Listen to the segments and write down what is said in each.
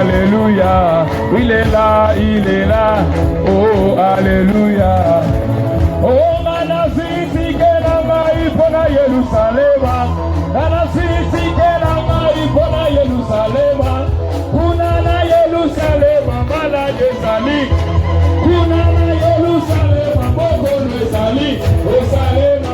alléluia. Il est là, oh, alléluia. Oh, manasiti kelama ipona Yerusalema. Manasiti kelama ipona Yerusalema. Kunana Yerusalema, mala Yezali. Kunana Yerusalema, boko Yezali. Yerusalema,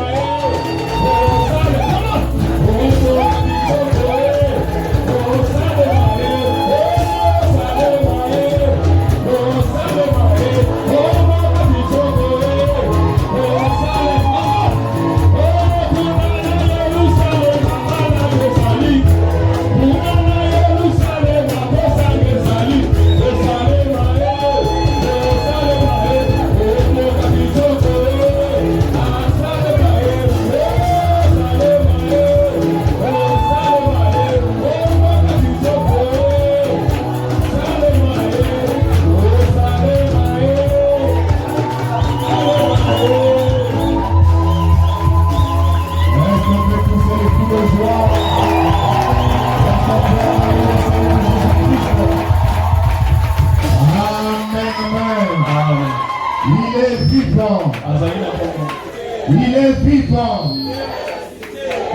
il est vivant,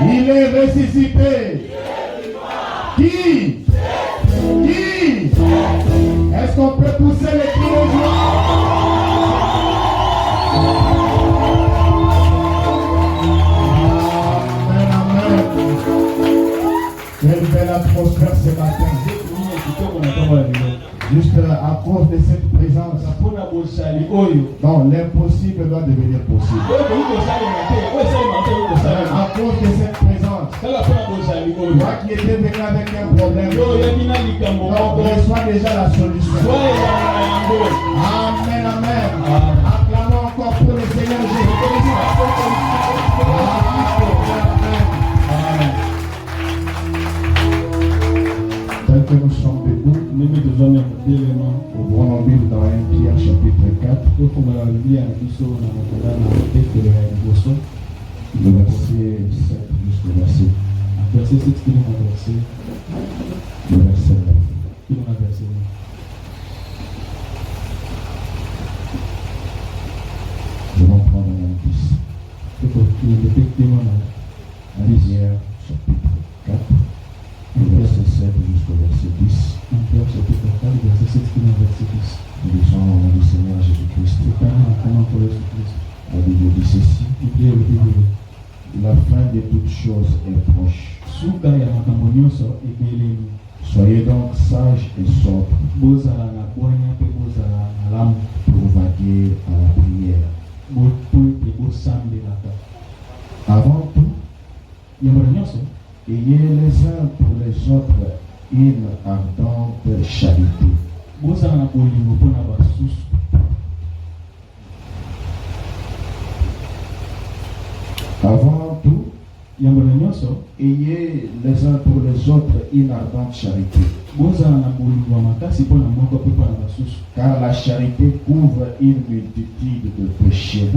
il est ressuscité. Qui? Est-ce qu'on peut pousser les cris de joie? Amen. Quelle belle atmosphère ce matin. Juste à cause de cette présence. Non, l'impossible doit devenir possible. À cause de cette présence. Toi qui étais venu avec un problème, on reçoit déjà la solution. Amen, amen. Acclamons encore pour le Seigneur Jésus. Tel que nous sommes debout, ouvrons nos Bibles dans 1 Pierre chapitre 4. Le verset 7 jusqu'au verset. Le verset 9. Nous allons prendre un 10. Pierre chapitre 4. Le verset 7 jusqu'au verset 10. Nous disons au nom du Seigneur Jésus-Christ. La Bible dit ceci. La fin de toutes choses est proche. Soyez donc sages et sobres pour vaquer à la prière. Avant tout, ayez les uns pour les autres une ardente charité. Avant tout, ayez les uns pour les autres une ardente charité. Car la charité couvre une multitude de péchés.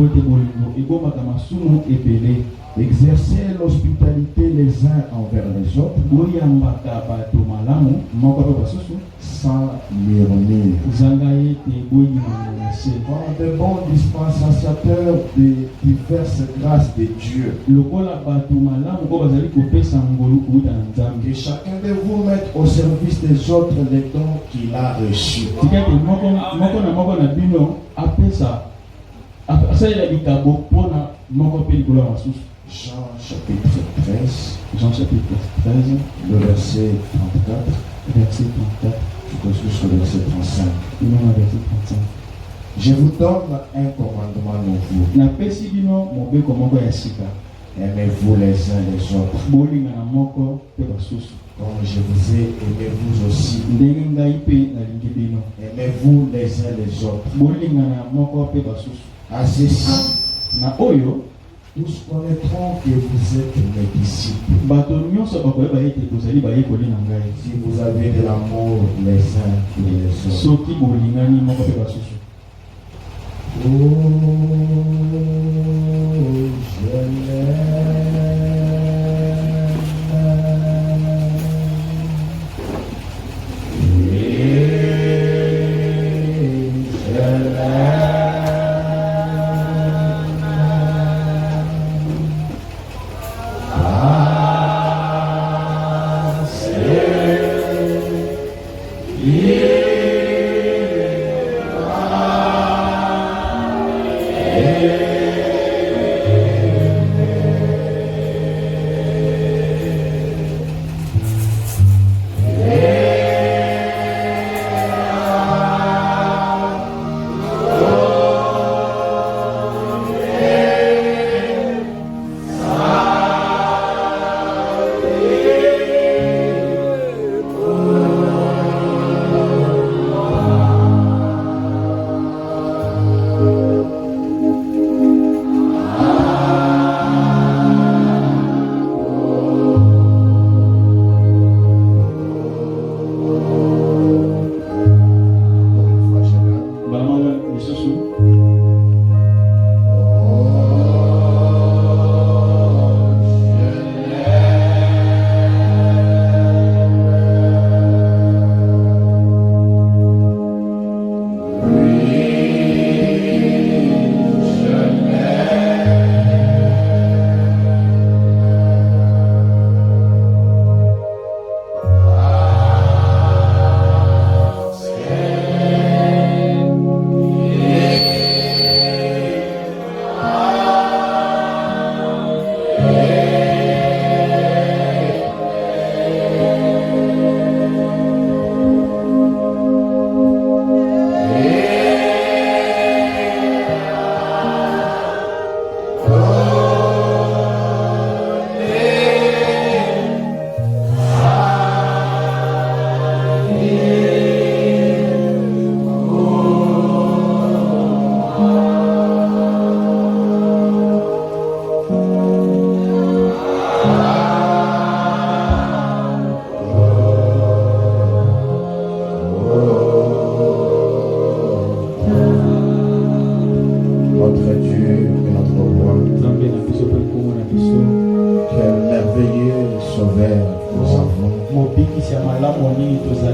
Exercez l'hospitalité les uns envers les autres sans murmure. De bons dispensateurs de diverses grâces de Dieu. Que chacun de vous mette au service des autres les dons qu'il a reçus. Jean chapitre 13. Le verset 34. Jusqu'au verset 35. Je vous donne un commandement nouveau. Aimez-vous les uns les autres. Comme je vous ai aimé vous aussi. Aimez-vous les uns les autres. À ceci, tous connaîtront que vous êtes mes disciples. Si vous avez de l'amour les uns pour les autres. Oh, je l'aime.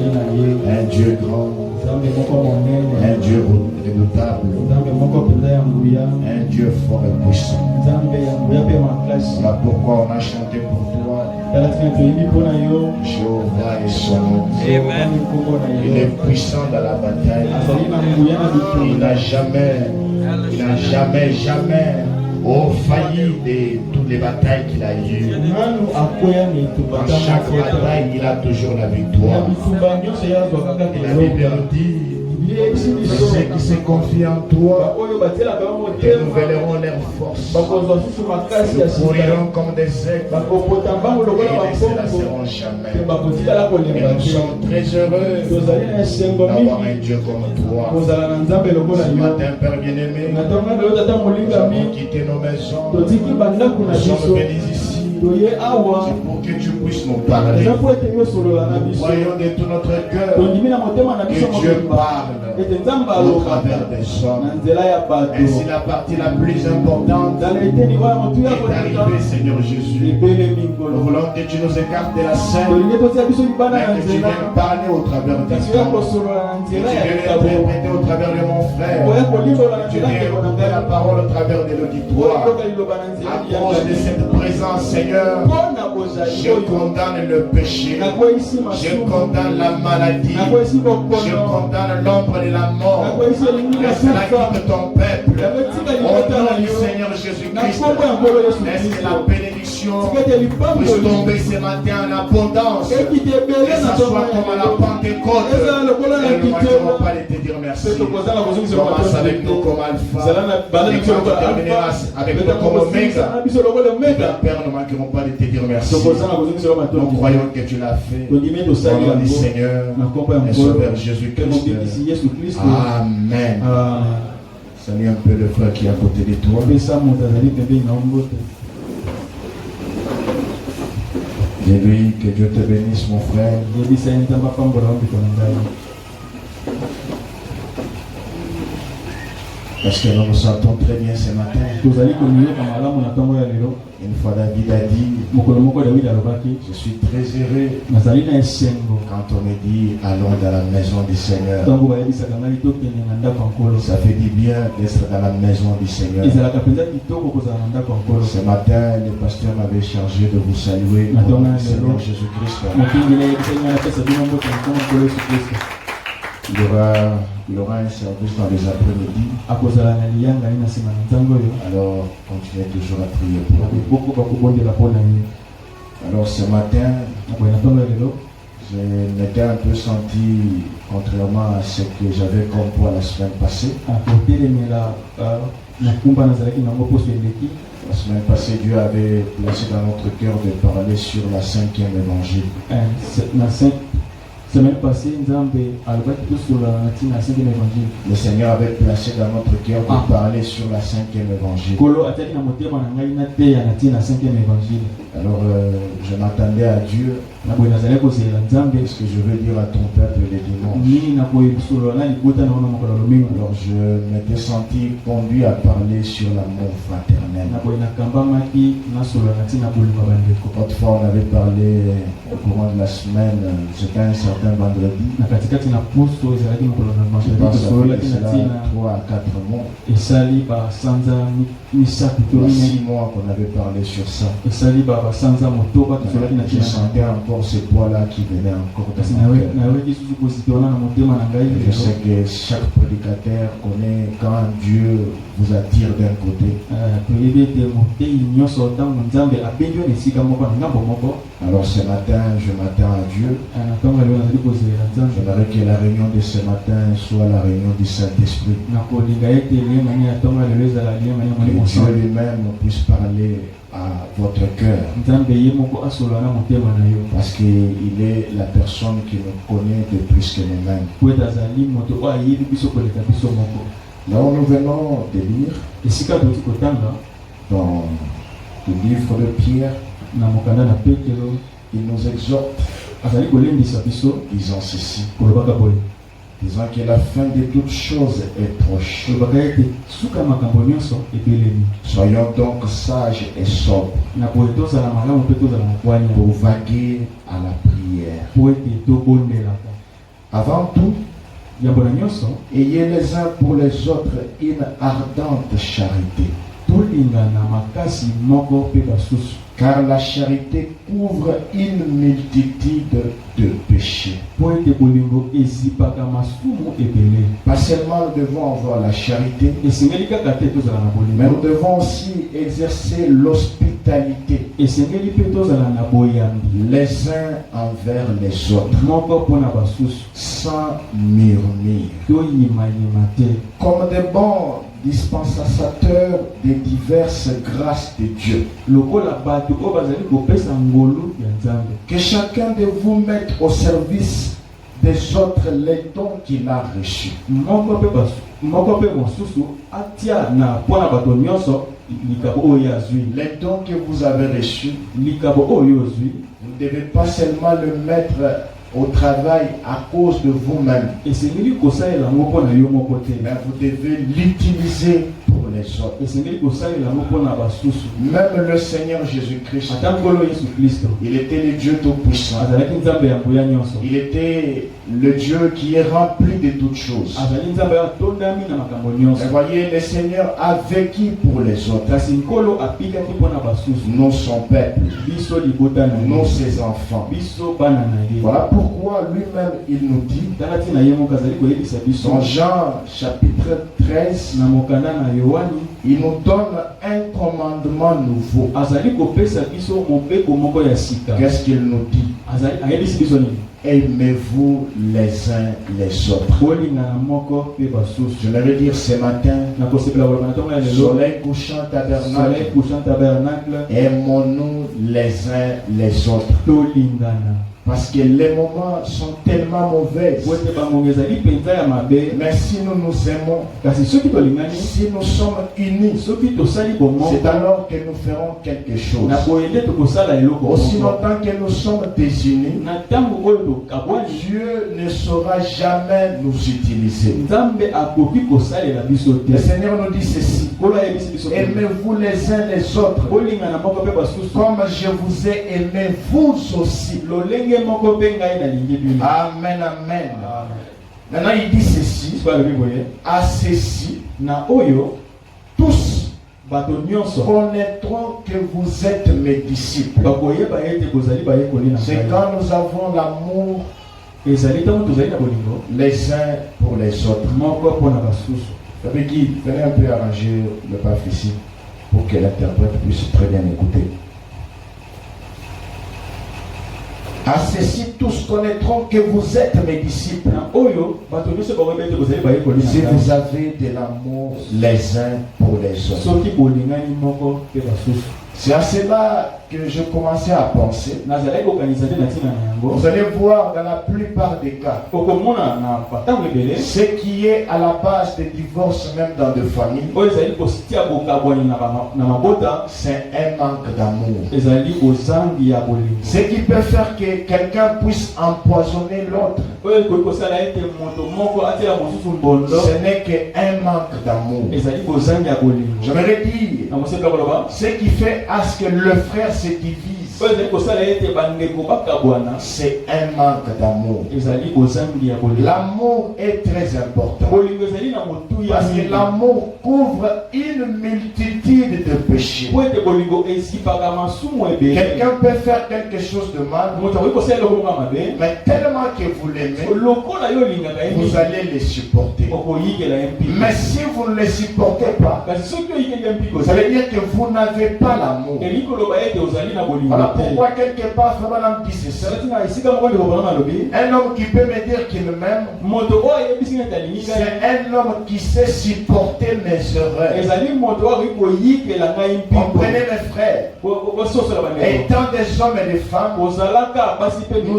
un Dieu grand, un Dieu redoutable, un Dieu fort et puissant. Voilà pourquoi on a chanté pour toi. Jéhovah est son nom. Il est puissant dans la bataille. Il n'a jamais failli de toutes les batailles qu'il a eues. Dans chaque bataille, il a toujours la victoire. Et la Bible nous dit, ceux qui se confient en toi renouvelleront leur force. Nous courirons comme des aigles et ne se lasseront jamais. Et nous sommes très heureux d'avoir un Dieu comme toi. Ce matin, Père bien-aimé, nous avons quitté nos maisons. Nous sommes venus ici. C'est pour que tu puisses nous parler. Nous voyons de tout notre cœur que Dieu parle au travers des hommes. Ainsi la partie la plus importante est arrivée, Seigneur Jésus. Nous voulons que tu nous écartes de la scène, mais que tu viennes parler au travers des hommes, que tu viennes interpréter au travers de mon frère, que tu viennes écouter la parole au travers de l'auditoire. À cause de cette présence, Seigneur, je condamne le péché, je condamne la maladie, je condamne l'ombre de la mort. Laisse la vie de ton peuple. Au nom du Seigneur Jésus-Christ, laisse que la bénédiction puisse tomber ce matin en abondance. Que ça soit comme à la Pentecôte. Et nous ne manquerons pas de te dire merci. Commence avec nous comme Alpha. Et quand tu termineras avec nous comme Oméga, Père, nous ne manquerons pas de te dire merci. Nous croyons que tu l'as fait. Au nom du Seigneur et Sauveur Jésus-Christ. Amen. Salut un peu le frère qui est à côté de toi. Dis-lui que Dieu te bénisse, mon frère. Parce que nous nous sentons très bien ce matin. Une fois David a dit, je suis très heureux quand on me dit allons dans la maison du Seigneur. Ça fait du bien d'être dans la maison du Seigneur. Ce matin, le pasteur m'avait chargé de vous saluer au nom du Seigneur Jésus-Christ. Il y aura un service dans les après-midi. Alors, continuez toujours à prier pour lui. Alors, ce matin, je m'étais un peu senti, contrairement à ce que j'avais comme poids la semaine passée. La semaine passée, Dieu avait placé dans notre cœur de parler sur la 5e évangile. Semaine passée, le Seigneur avait placé dans notre cœur de parler sur la 5e évangile. Alors je m'attendais à Dieu. Ce que je veux dire à ton peuple le dimanche. Alors je m'étais senti conduit à parler sur l'amour fraternel. Autrefois on avait parlé au courant de la semaine, c'était un certain vendredi. Je pense que c'est 3 à 4 mois. Il y a 6 mois qu'on avait parlé sur ça. Je sentais encore ce poids-là qui venait encore dans mon cœur. Je sais que chaque prédicateur connaît quand Dieu vous attire d'un côté. Alors ce matin, je m'attends à Dieu. J'aimerais que la réunion de ce matin soit la réunion du Saint-Esprit. Que Dieu lui-même puisse parler à votre cœur. Parce qu'il est la personne qui nous connaît de plus que nous-mêmes. Là où nous venons de lire dans le livre de Pierre, il nous exhorte disant ceci, disant que la fin de toutes choses est proche. Soyons donc sages et sobres pour vaguer à la prière. Avant tout, yambo na nyonso ayez les uns pour les autres une ardente charité. tolingana makasi moko pe basusu. Car la charité couvre une multitude de péchés. Pas seulement nous devons avoir la charité, mais nous devons aussi exercer l'hospitalité les uns envers les autres, sans murmure, comme des bons dispensateurs des diverses grâces de Dieu. Que chacun de vous mette au service des autres les dons qu'il a reçus. Les dons que vous avez reçus, vous ne devez pas seulement le mettre au travail à cause de vous-même, mais vous devez l'utiliser pour les autres. Même le Seigneur Jésus-Christ, il était le Dieu Tout-Puissant. Il était le Dieu qui est rempli de toutes choses. Et voyez, le Seigneur a vécu pour les autres. Nous, son peuple, nous, ses enfants. Voilà pourquoi lui-même il nous dit dans Jean chapitre 13, il nous donne un commandement nouveau. Qu'est-ce qu'il nous dit? Aimez-vous les uns les autres. Je vais dire ce matin, soleil couchant tabernacle, aimons-nous les uns les autres. Parce que les moments sont tellement mauvais. Mais si nous nous aimons, si nous sommes unis, c'est alors que nous ferons quelque chose. Aussi longtemps que nous sommes désunis, Dieu ne saura jamais nous utiliser. Le Seigneur nous dit ceci: aimez-vous les uns les autres comme je vous ai aimé vous aussi. Amen, amen. Maintenant il dit ceci: à ceci, tous connaîtront que vous êtes mes disciples. C'est quand nous avons l'amour les uns pour les autres. Venez un peu arranger le paf ici pour que l'interprète puisse très bien écouter. À ceci, tous connaîtront que vous êtes mes disciples si vous avez de l'amour les uns pour les autres. C'est à cela que je commençais à penser. Vous allez voir dans la plupart des cas, ce qui est à la base des divorces même dans des familles, c'est un manque d'amour. Ce qui peut faire que quelqu'un puisse empoisonner l'autre, ce n'est qu'un manque d'amour. J'aimerais dire, ce qui fait à ce que le frère se divise, c'est un manque d'amour. L'amour est très important parce que l'amour couvre une multitude de péchés. Quelqu'un peut faire quelque chose de mal, mais tellement que vous l'aimez, vous allez le supporter. Mais si vous ne le supportez pas, ça veut dire que vous n'avez pas l'amour. Voilà pourquoi quelque part Frère dit ceci: un homme qui peut me dire qu'il m'aime, c'est un homme qui sait supporter mes erreurs. Comprenez mes frères, étant des hommes et des femmes, nous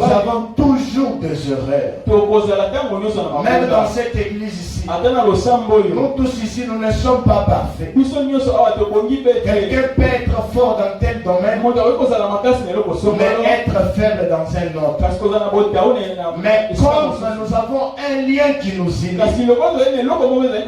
avons toujours des erreurs. Même dans cette église ici, nous tous ici, nous ne sommes pas parfaits. Quelqu'un peut être fort dans tel domaine, mais être faible dans un autre. Mais comme nous avons un lien qui nous unit,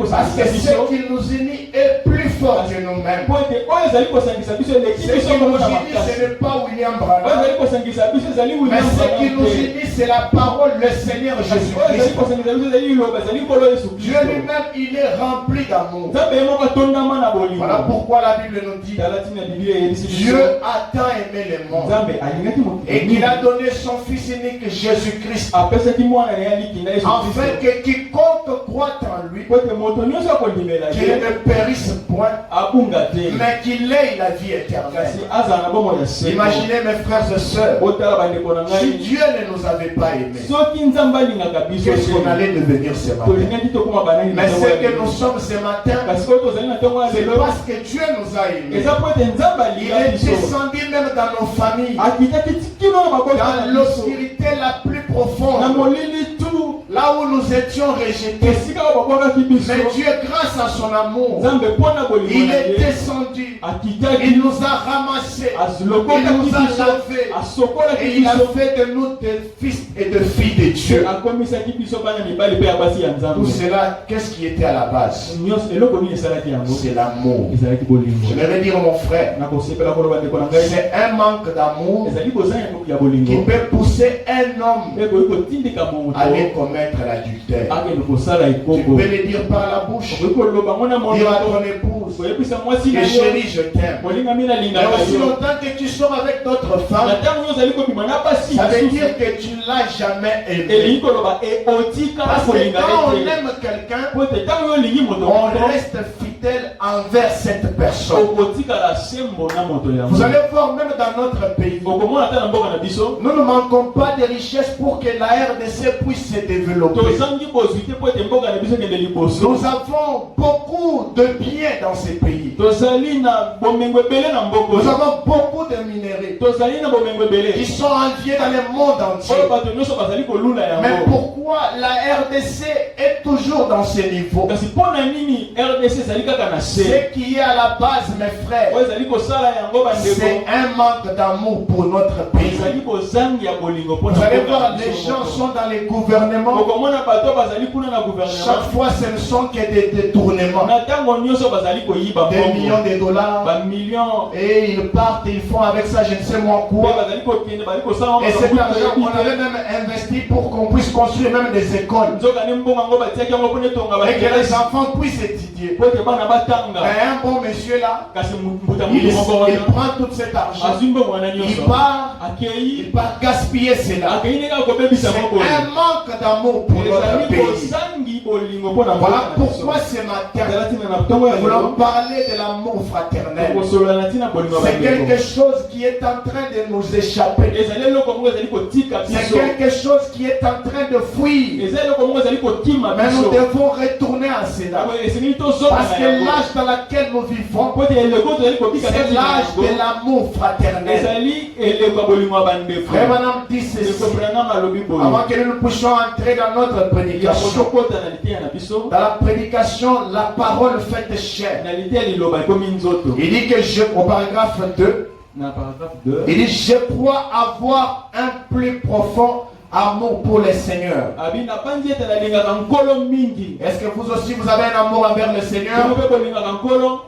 parce que ce qui nous unit est plus fort forts que nous-mêmes. po ete oyo ezali kosangisa biso eleki Ce biso qui nous komona unit, makasi ce n'est pas William oyo Branham, ezali kosangisa biso ezali mais William ce qui Branham nous te. unit, c'est la parole, le Seigneur oyo ezali Jésus-Christ. kosangisa biso ezali liloba ezali nkolo yesu Dieu kristo lui-même, il est rempli d'amour. nzambe ye moko atondama na bolingo Voilà pourquoi la Bible nous dit, tala ntina biblia eyebisi biso Dieu a tant aimé le monde nzambe alingaki moto et qu'il a donné son Fils unique Jésus-Christ, apesaki mwana na ye alikinda yesu afin kristo que quiconque croit en lui, po ete moto nyonso akondimela qu'il ye ne périsse point, abunga te mais qu'il ait la vie kasi éternelle. azala na bomoi ya seko Imaginez mes frères et sœurs, otala bandeko na si ngai Dieu ne nous avait pas aimés, soki nzambe alingaka biso qu'est-ce qu'on te allait devenir ce matin? tolingaki tokóma banani na Mais ntongo ce ya que lelo. nous sommes ce matin, kasi oyo tozali na ntongo ya c'est lelo parce que Dieu nous a aimés. eza po ete nzambe Il alinga est biso descendu même dans nos familles, akitaki tikino na maboko dans na biso l'obscurité la plus na profonde, molili tu là où nous étions rejetés. esika oyo babwakaki biso Mais Dieu, grâce à son amour, nzambe mpo na bolingo il na est ye descendu, akitaki il nous a ramassés, il alokotaki nous a biso lavés, asokolaki et il a biso fait de nous des fils et de filles de Dieu. akomisaki biso bana mibali mpe ya basi ya Tout nzambe cela, qu'est-ce qui était à la base? nyonso eloko nini esalaki yango C'est l'amour. ezalaki bolingo J'aimerais dire mon frère, nakosepela koloba ndeko na ngai c'est un manque d'amour ezali kozanga ya qui bolingo peut pousser un homme ekoki kotindika moto à aller commettre l'adultère. akende kosala Tu ekoko peux le dire par la bouche, okoki koloba ngo na dire à monoko ton épouse, koyebisa mwasi na que yo chérie, je t'aime. molingami Mais nalingaka aussi yo longtemps que tu sors avec d'autres femmes, na ntango yo ozali kobima na basi ça veut mosusu dire que tu ne l'as jamais aimé. elingi koloba otikala Parce que kolinga quand on ye te aime quelqu'un, po ete ntango yo olingi moto on moko reste fidèle envers cette personne. okotikala sembo na moto yango Vous allez voir même dans notre pays, okomona ata na mboka na biso nous ne manquons pas de richesses pour que la RDC puisse se développer. tozangi bozwi te po ete mboka na biso ekende liboso Nous avons beaucoup de biens dans ces pays. tozali na bomengo ebele na mboko Nous avons beaucoup de minéraux tozali na bomengo ebele qui sont enviés dans le monde entier. oyo bato nyonso bazali kolula Mais yango pourquoi la RDC est toujours dans ce niveau? kasi mpo na nini rdc ezali kaka na se Ce qui est à la base, mes frères, oyo ezali kosala yango c'est bandeko un manque d'amour pour notre pays. ezali bozangi ya bolingo mpo Vous na allez mboka voir, na les biso gens moko. sont dans les gouvernements. okomona bato bazali kuna na gouvernement Chaque fois, ce ne sont que des détournements. na ntango nyonso bazali koyiba Des millions de dollars. bamillion Et ils partent, ils font avec ça, je ne sais moi mpe quoi. bazali kokende bazali kosala Et cet argent, on avait même investi pour qu'on puisse construire même des écoles. nzokani mbongo yango batiaki yango mpona etonga Et que les bakelasi enfants puissent étudier. po ete bana batanga Mais un bon monsieur là, kasi mbuta il, mutu moko il wana prend tout cet argent. azwi mbongo wana Il nyonso part, akei il part gaspiller cela. akei ndenge akobebisa C'est moko un manque d'amour pour notre ezali pays. kosangi bolingo mpona Voilà pourquoi ce matin, ezala ntina na ntongo ya nous voulons lelo parler de l'amour fraternel. kokosolola na ntina bolingo ya C'est quelque bandeko chose qui est en train de nous échapper. ezali eloko moko ezali kotika C'est biso quelque chose qui est en train de fuir. eza eloko moko ezali kokima Mais nous biso devons retourner à cela. esengeli tozonga Parce na que yango l'âge dans lequel nous vivons, po ete eleko tozali kobika c'est kati na l'âge de yango l'amour fraternel. ezali eleko ya bolingo ya bandeko Frère Madame dit ceci. ekoprenama alobi boye Avant que nous ne puissions entrer dans notre ya prédication. kotokota na liteya na biso Dans la prédication, la parole faite chair. na liteya liloba ekomi nzoto Il dit que au paragraphe 2, na paragraphe 2 il dit je crois avoir un plus profond amour pour le Seigneur. abi napanzi ete nalingaka nkolo mingi Est-ce que vous aussi vous avez un amour envers le Seigneur yango mpe kolingaka nkolo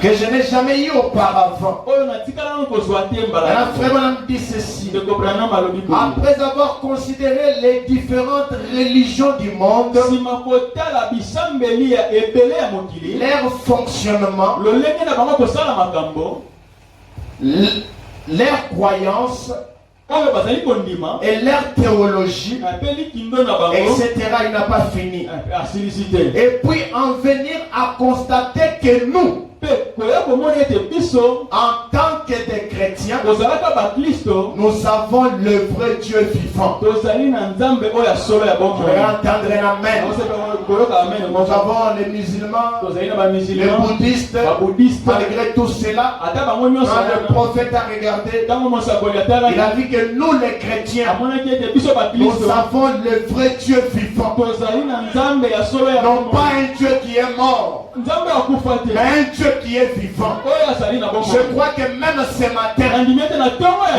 que je n'ai jamais eu auparavant? oyo natikala nano kozwa te Et mbala la frère Madame dit ceci. ndeko branam alobi boye Après avoir considéré les différentes religions du monde, nsima kotala bisambeli ya ebele ya mokili leur fonctionnement, lolenge na bango kosala makambo leurs croyances oyo bazali kondima et leur théologie, apeli kindo na bango etc., il n'a pas fini. asilisi te Et puis en venir à constater que nous, mpe koya komona ete biso en tant que des chrétiens, tozalaka baklisto nous avons le vrai Dieu vivant. tozali na nzambe oyo ya solo ya Je vais bomoi entendre un amen. koloka amen Nous avons les musulmans, tozali na les bamusulman bouddhistes, babudiste malgré tout cela, ata bango nyonso quand le wana prophète a regardé, ntango mosakoli il atalaki a vu que nous les chrétiens, amonaki ete biso nous baklisto avons le vrai Dieu vivant. tozali na nzambe ya solo ya Non bomoi pas un Dieu qui est mort, nzambe akufa te mais un Dieu qui est vivant. Je crois que même ce matin,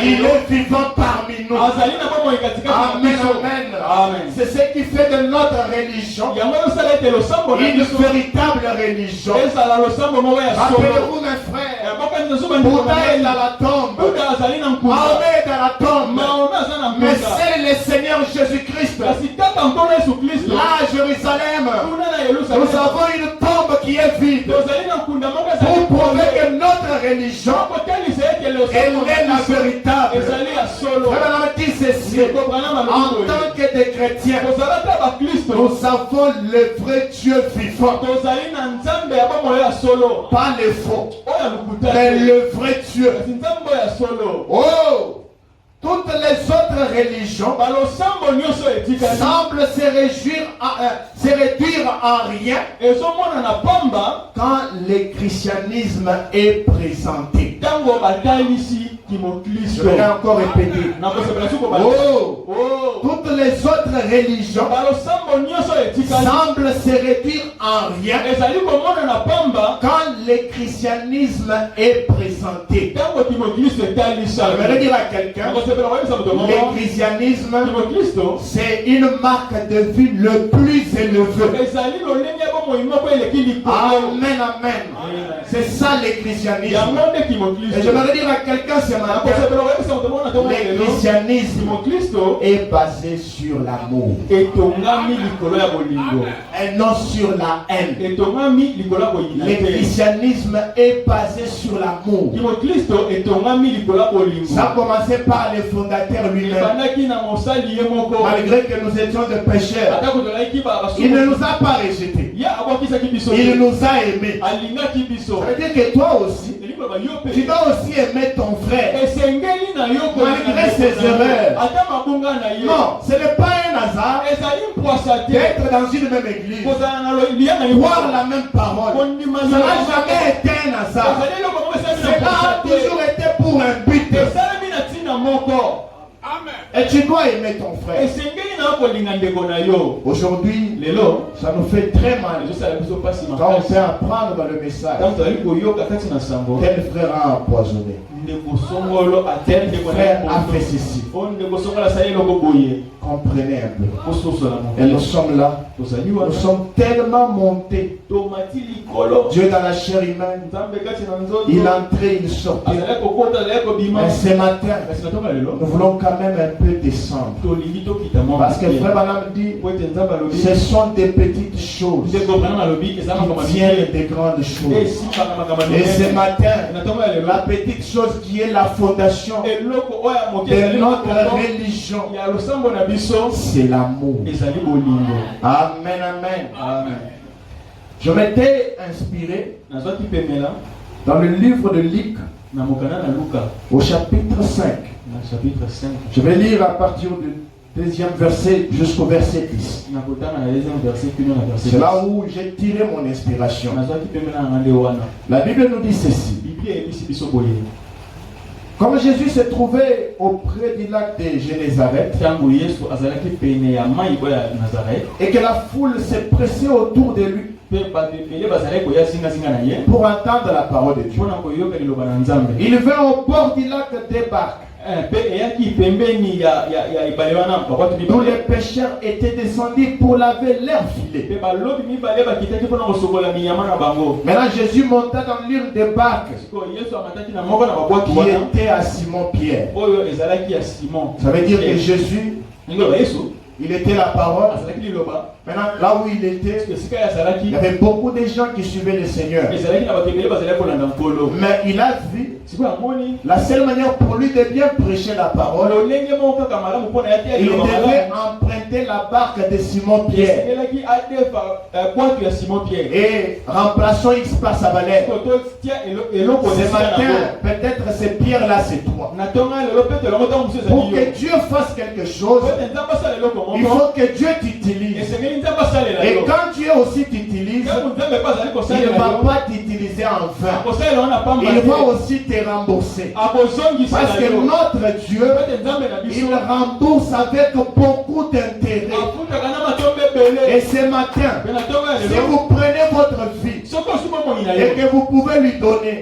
il est vivant parmi nous. Amen, amen. C'est ce qui fait de notre religion une véritable religion. Rappelez-vous mes frères, Bouddha est dans la tombe, Mahomet est dans la tombe, mais c'est le Seigneur Jésus-Christ. Là à Jérusalem, nous avons une tombe qui est vide pour prouver que notre religion, elle est la véritable. Frère, dit ceci, en tant que des chrétiens, nous avons le vrai Dieu vivant, pas le faux, mais le vrai Dieu. Oh! Toutes les autres religions semblent se réduire en rien quand le christianisme est présenté. Je vais encore répéter. Oh, toutes les autres religions semblent se réduire en rien quand le christianisme est présenté. Je vais dire à quelqu'un, le christianisme, c'est une marque de vie le plus élevée. Amen, amen. C'est ça le christianisme. Et je vais dire à quelqu'un ce matin, le christianisme est basé sur l'amour et non sur la haine. Le christianisme est basé sur l'amour. Ça a commencé par le fondateur lui-même. Malgré que nous étions des pécheurs, il ne nous a pas rejetés. Il nous a aimés. Ça veut dire que toi aussi, tu dois aussi aimer ton frère malgré ses erreurs. Non, ce n'est pas un hasard d'être dans une même église, voir la même parole. Ça n'a jamais été un hasard. Cela a toujours été pour un but. Et tu dois aimer ton frère. Aujourd'hui, ça nous fait très mal quand on fait apprendre dans le message tel frère a empoisonné, tel frère a fait ceci. Comprenez un peu. Et nous sommes là. Nous sommes tellement montés. Dieu dans la chair humaine, il entrait, il sortait. Mais ce matin, nous voulons quand même un peu descendre. Parce que frère Branham dit, ce sont des petites choses qui viennent des grandes choses. Et ce matin, la petite chose qui est la fondation de notre religion, c'est l'amour. Amen, amen. Amen. Je m'étais inspiré dans le livre de Luc au chapitre 5. Je vais lire à partir du deuxième verset jusqu'au verset 10. C'est là où j'ai tiré mon inspiration. La Bible nous dit ceci. Comme Jésus se trouvait auprès du lac de Génézareth et que la foule s'est pressée autour de lui pour entendre la parole de Dieu, il vint au bord du lac des barques d'où les pêcheurs étaient descendus pour laver leurs filets. Maintenant Jésus monta dans l'une des barques qui était à Simon-Pierre. Ça veut dire que Jésus, il était la parole. Maintenant, là où il était, il y avait beaucoup de gens qui suivaient le Seigneur. Mais il a vu la seule manière pour lui de bien prêcher la parole, il devait emprunter la barque de Simon-Pierre. Et remplaçons X par sa valeur. Ce matin, peut-être c'est Pierre là, c'est toi. Pour que Dieu fasse quelque chose, il faut que Dieu t'utilise. Et quand Dieu aussi t'utilise, il ne va pas t'utiliser en vain. Il va aussi te rembourser. Parce que notre Dieu, il rembourse avec beaucoup d'intérêt. Et ce matin, si vous prenez votre vie et que vous pouvez lui donner,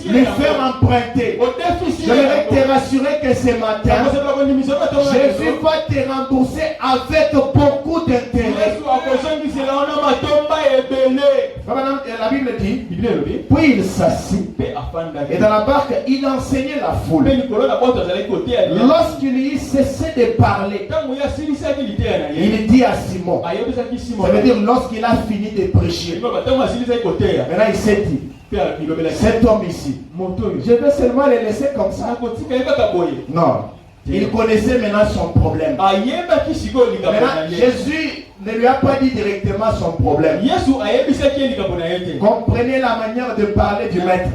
lui faire emprunter. J'aimerais te rassurer que ce matin, Jésus va te rembourser avec beaucoup d'intérêt. La Bible dit, puis il s'assit, et dans la barque, il enseignait la foule. Lorsqu'il y cessait de parler, il dit à Simon, ça veut dire lorsqu'il a fini de prêcher, maintenant il s'est dit, cet homme ici, je vais seulement le laisser comme ça. Non, il connaissait maintenant son problème. Maintenant, Jésus ne lui a pas dit directement son problème. Comprenez la manière de parler du maître.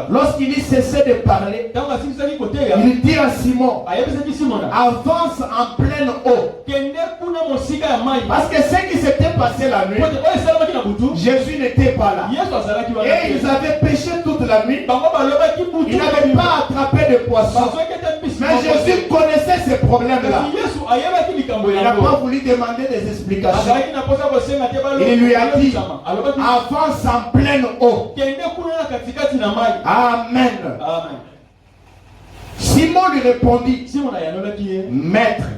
Lorsqu'il cessait de parler, il dit à Simon, avance en pleine eau. Parce que ce qui s'était passé la nuit, Jésus n'était pas là. Et ils avaient péché toute la nuit. Ils n'avaient pas attrapé de poisson. Mais Jésus connaissait ces problèmes-là. Il n'a pas voulu demander des explications. Il lui a dit, avance en pleine eau. Amen. Simon lui répondit, maître,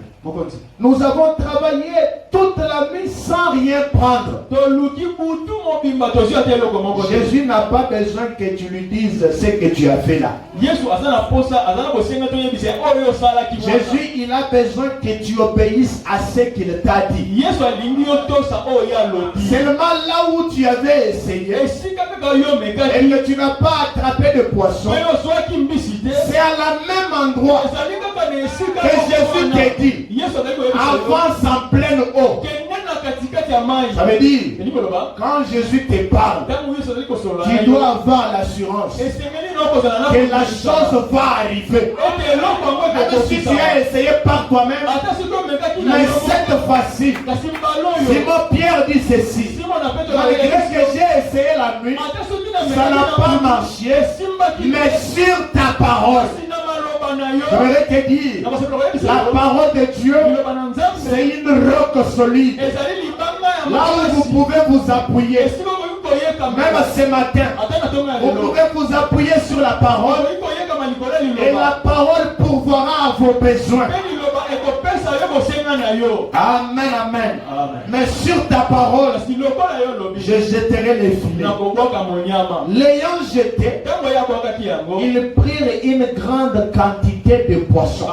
nous avons travaillé toute la nuit sans rien prendre. Jésus n'a pas besoin que tu lui dises ce que tu as fait là. Jésus, il a besoin que tu obéisses à ce qu'il t'a dit. Seulement là où tu avais essayé et que tu n'as pas attrapé de poisson, c'est à la même endroit que Jésus t'a dit, avance en pleine eau. Ça veut dire, quand Jésus te parle, tu dois avoir l'assurance que la chose va arriver. Même si tu as essayé par toi-même, mais cette fois-ci, Simon Pierre dit ceci, malgré que j'ai essayé la nuit, ça n'a pas marché, mais sur ta parole. Je voudrais te dire, la parole de Dieu, c'est une roque solide. Là où vous pouvez vous appuyer, même ce matin, vous pouvez vous appuyer sur la parole et la parole pourvoira à vos besoins. Amen, amen. Mais sur ta parole, je jetterai les filets. L'ayant jeté, ils prirent une grande quantité de poissons.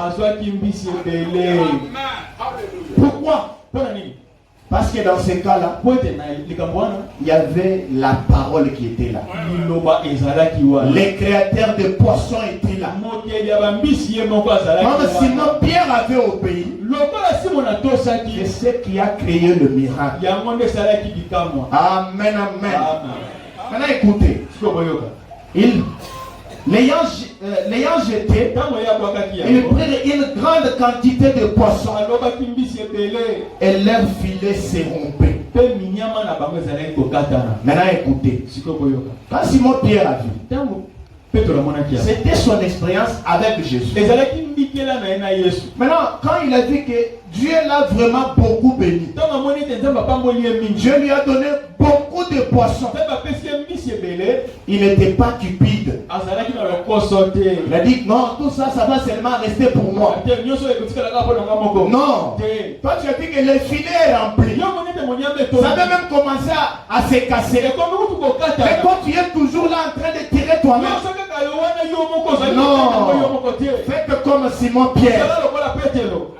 Pourquoi? Parce que dans ce cas-là, il y avait la parole qui était là. Les créateurs de poissons étaient là. Comme Simon Pierre avait obéi, c'est ce qui a créé le miracle. Amen, amen. Maintenant écoutez. L'ayant jeté, ils prirent une grande quantité de poissons et leur filet s'est rompu. Maintenant écoutez, quand Simon Pierre a vu, c'était son expérience avec Jésus. Maintenant, quand il a dit que Dieu l'a vraiment beaucoup béni, Dieu lui a donné beaucoup de poissons, il n'était pas cupide. Il a dit non, tout ça, ça va seulement rester pour moi. Non, toi tu as dit que le filet est rempli. Ça avait même commencé à se casser. Mais quand tu es toujours là en train de tirer toi-même, non, faites comme Simon Pierre.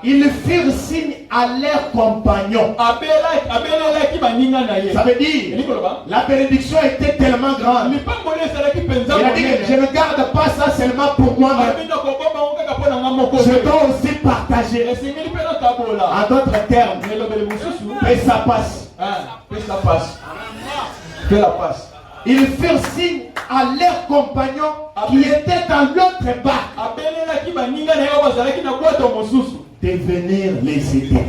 Ils firent signe à leurs compagnons. Ça veut dire, la bénédiction était tellement grande. Il a dit, je ne garde pas ça seulement pour moi, je dois aussi partager. En d'autres termes, et ça passe. Fais la passe. Ils firent signe à leurs compagnons qui étaient dans l'autre barque de venir les aider.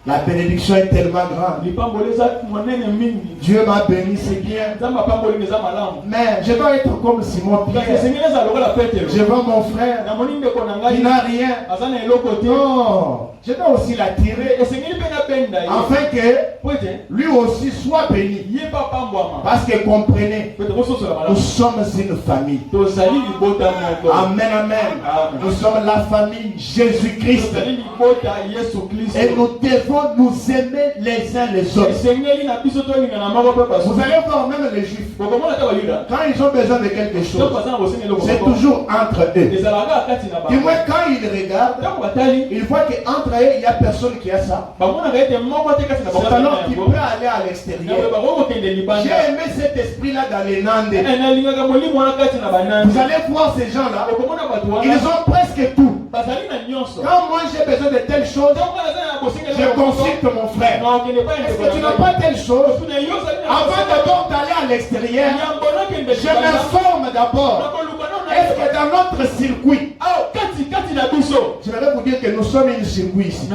La bénédiction est tellement grande. Dieu m'a béni, c'est bien. Mais je dois être comme Simon Pierre. Je vois mon frère qui n'a rien. Non, je dois aussi l'attirer afin que lui aussi soit béni. Parce que comprenez, nous sommes une famille. Amen, amen. Nous sommes la famille Jésus-Christ. Et nous devons nous aimer les uns les autres. Vous allez voir même les Juifs. Quand ils ont besoin de quelque chose, c'est toujours entre eux. Du moins quand ils regardent, ils voient qu'entre eux, il n'y a personne qui a ça. C'est alors qu'il peut aller à l'extérieur. J'ai aimé cet esprit-là dans les Nandes. Vous allez voir ces gens-là, ils ont presque tout. Quand moi j'ai besoin de telle chose, je consulte mon frère. Est-ce que tu n'as pas telle chose? Avant d'abord d'aller à l'extérieur, je m'informe d'abord. Est-ce que dans notre circuit, je vais vous dire que nous sommes un circuit ici.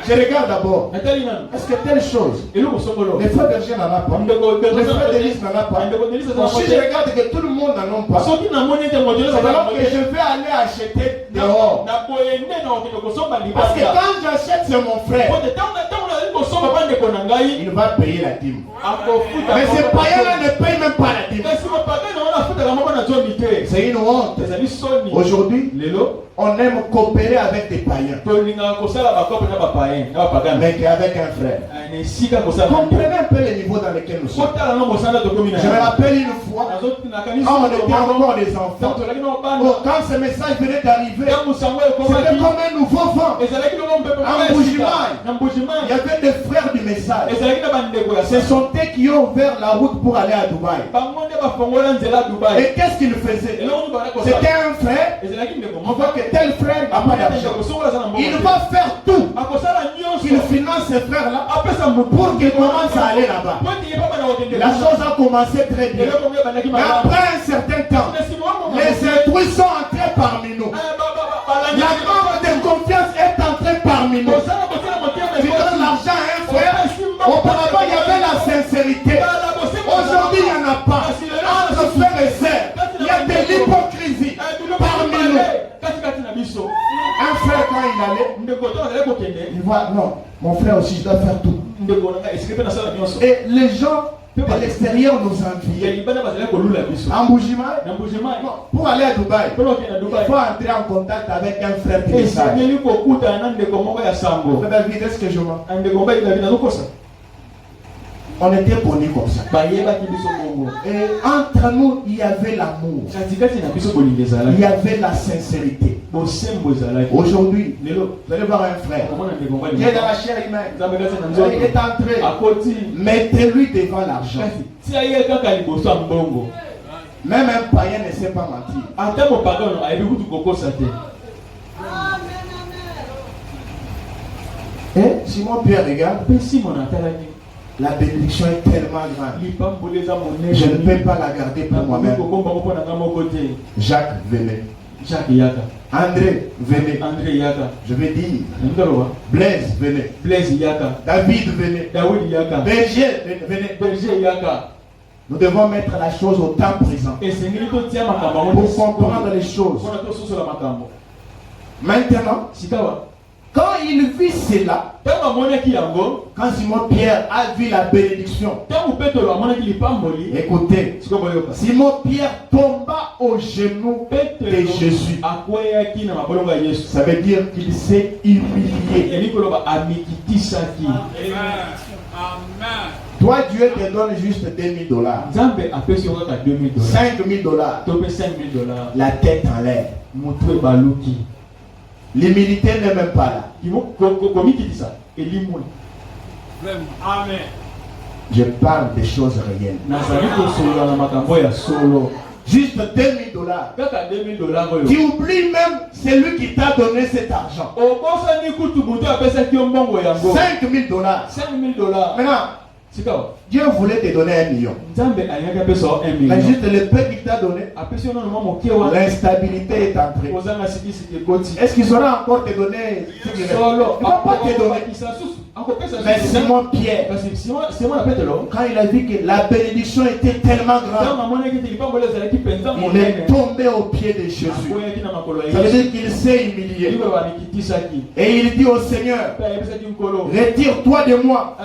Je regarde d'abord. Est-ce que telle chose, les frères bergers n'en a pas, les frères d'église n'en a pas. Donc, si je regarde que tout le monde n'en a pas, c'est alors que je vais aller acheter dehors. Parce que quand j'achète, c'est mon frère. Il va payer la dîme. Mais ces païens-là ne payent même pas la dîme. C'est une honte. Aujourd'hui, on aime coopérer avec des païens. Mais qu'avec un frère. Comprenez un peu le niveau dans lequel nous sommes. Je me rappelle une fois, quand on était encore des enfants, quand ce message venait d'arriver, c'était comme un nouveau vent. En Bujimaï, il y avait des frères du message. Ce sont eux qui ont ouvert la route pour aller à Dubaï. Et qu'est-ce qu'ils faisaient? C'était un frère. On voit que tel frère n'a pas d'argent. Il va faire tout qu'il finance ce frère-là pour qu'il commence à aller là-bas. La chose a commencé très bien. Mais après un certain temps, les intrus sont entrés parmi nous. La manque de confiance est entrée parmi nous. Tu donnes l'argent à un frère. Auparavant, il y avait la sincérité. Aujourd'hui, il n'y en a pas. Entre frères et sœurs, il y a de l'hypocrisie parmi nous. Un frère, quand il allait, il voit, non, mon frère aussi, je dois faire tout. Et les gens de l'extérieur nous envient. En Bujimaï, pour aller à Dubaï, il faut entrer en contact avec un frère qui est sage. Est-ce que je mens? On était bonnés comme ça. Et entre nous, il y avait l'amour. Il y avait la sincérité. Aujourd'hui, vous allez voir un frère. Il est dans la chair humaine. Il est entré. Mettez-lui devant l'argent. Même un païen ne sait pas mentir. Et Simon Pierre regarde. La bénédiction est tellement grande. Je ne peux pas la garder pour moi-même. Jacques, venez. André, venez. Je vais dire. Blaise, venez. David, venez. Berger, venez. Nous devons mettre la chose au temps présent pour comprendre les choses. Maintenant, quand il vit cela, quand Simon Pierre a vu la bénédiction, écoutez, Simon Pierre tomba aux genoux de Jésus. Ça veut dire qu'il s'est humilié. Toi, Dieu te donne juste $2000. $5000. La tête en l'air. L'humilité n'est même pas là. Amen. Je parle des choses réelles. Juste $2000. Tu oublies même celui qui t'a donné cet argent. $5000. Maintenant, Dieu voulait te donner 1 million. Mais juste le peu qu'il t'a donné, l'instabilité est entrée. Est-ce qu'il saura encore te donner? Il ne va pas te donner. Mais Simon Pierre, quand il a vu que la bénédiction était tellement grande, il est tombé aux pieds de Jésus. Ça veut dire qu'il s'est humilié. Et il dit au Seigneur, retire-toi de moi,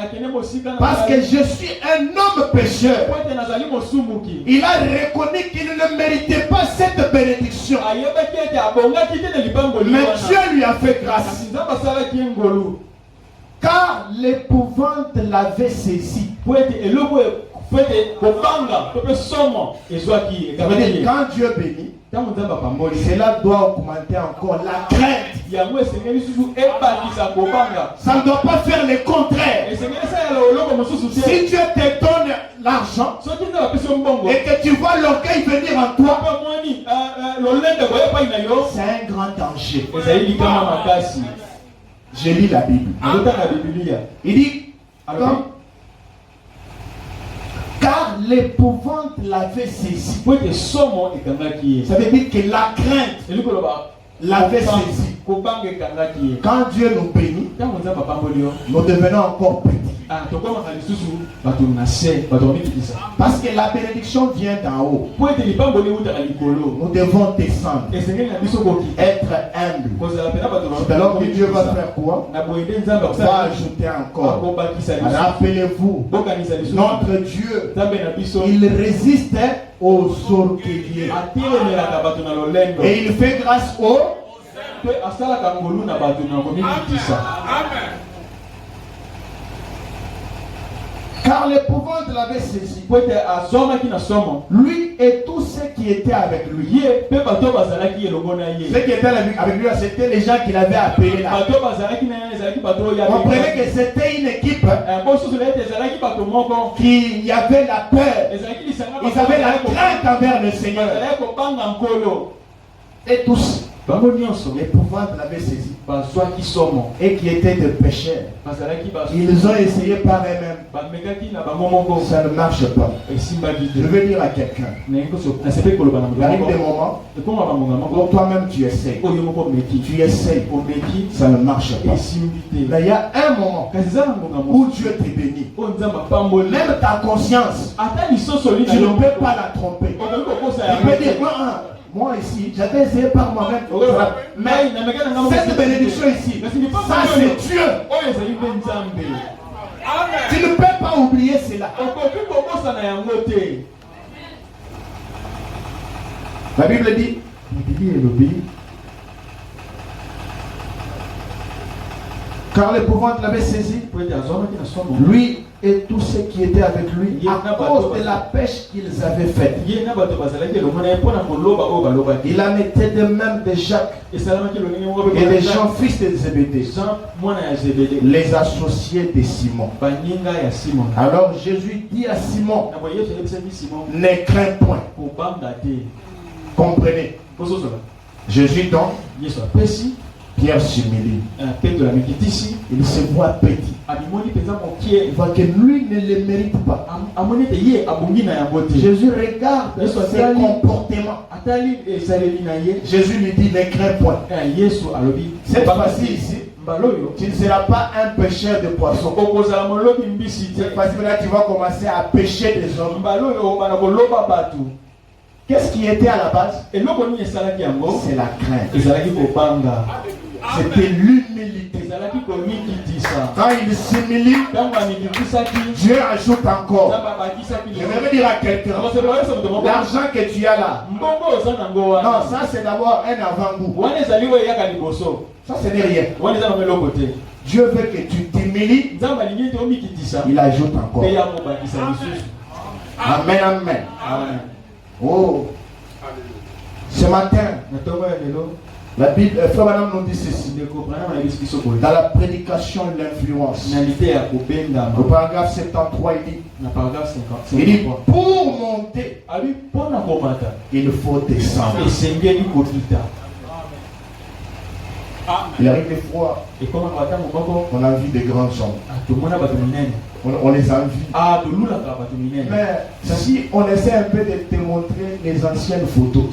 parce que je suis un homme pécheur. Il a reconnu qu'il ne méritait pas cette bénédiction. Mais Dieu lui a fait grâce. Car l'épouvante l'avait saisi. Ça veut dire quand Dieu bénit, cela doit augmenter encore la crainte. Ça ne doit pas faire le contraire. Si Dieu te donne l'argent et que tu vois l'orgueil venir en toi, c'est un grand danger. Je lis la Bible. Il dit, car l'épouvante l'avait saisi. Ça veut dire que la crainte l'avait saisi. Quand Dieu nous bénit, nous devenons encore petits. Parce que la bénédiction vient d'en haut. Nous devons descendre, être humbles. Alors que Dieu va faire quoi? Va ajouter encore. Rappelez-vous, notre Dieu, il résiste aux orgueilleux et il fait grâce aux. Car l'épouvante l'avait saisi. Lui et tous ceux qui étaient avec lui. Ceux qui étaient avec lui, c'était les gens qu'il avait appelés là. Comprenez que c'était une équipe qui avait la peur. Ils avaient la crainte envers le Seigneur. Et tous. L'épouvante l'avait saisi. Et qui étaient des pécheurs. Ils ont essayé par eux-mêmes. Ça ne marche pas. Je veux dire à quelqu'un, il arrive des moments où toi-même tu essayes. Tu essayes. Ça ne marche pas. Mais il y a un moment où Dieu te bénit. Même ta conscience, tu ne peux pas la tromper. Tu peux dire, moi ici, j'avais essayé par moi-même. Mais cette bénédiction ici, ça c'est Dieu. Tu ne peux pas oublier cela. La Bible dit, car l'épouvante l'avait saisi, lui et tous ceux qui étaient avec lui, à cause de la pêche qu'ils avaient faite. Il en était de même de Jacques et des gens fils de Zébédée, les associés de Simon. Alors Jésus dit à Simon, ne crains point. Comprenez. Jésus donc, Pierre s'humilie. Il se voit petit. Il voit que lui ne le mérite pas. Jésus regarde ses comportements. Jésus lui dit, ne crains point. Cette fois-ci ici, tu ne seras pas un pêcheur de poissons. Cette fois-ci là, tu vas commencer à pêcher des hommes. Qu'est-ce qui était à la base? C'est la crainte. C'était l'humilité. Quand il s'humilie, Dieu ajoute encore. Je vais dire à quelqu'un, l'argent que tu as là, non, ça c'est d'abord un avant-goût. Ça ce n'est rien. Dieu veut que tu t'humilies, il ajoute encore. Amen, amen. Oh, ce matin, la Bible, Frère Madame nous dit ceci. Dans la prédication de l'influence, au paragraphe 73, il dit pour monter, il faut descendre. Il arrive des fois, on a envie des grands gens. On les envie. Mais si on essaie un peu de te montrer les anciennes photos.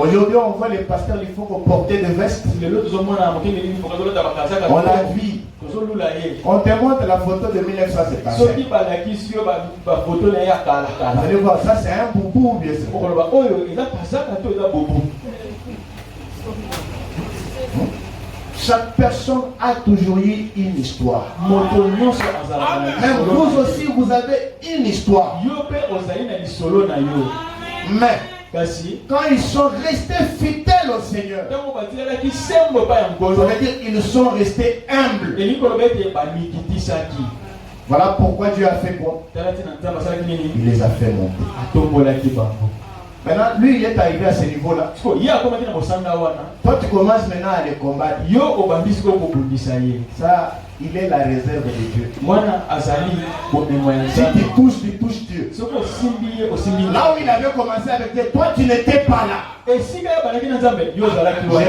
Aujourd'hui, on voit les pasteurs, il faut qu'on porte des vestes. On la vit. On te montre la photo de 1975. Vous allez voir, ça c'est un boubou, bien sûr. Chaque personne a toujours eu une histoire. Même vous aussi, vous avez une histoire. Mais quand ils sont restés fidèles au Seigneur, ça veut dire qu'ils sont restés humbles. Voilà pourquoi Dieu a fait quoi? Il les a fait monter. Maintenant, lui, il est arrivé à ce niveau-là. Toi, tu commences maintenant à les combattre. Ça, il est la réserve de Dieu. Si tu touches Dieu. Là où il avait commencé avec Dieu, toi, tu n'étais pas là. Je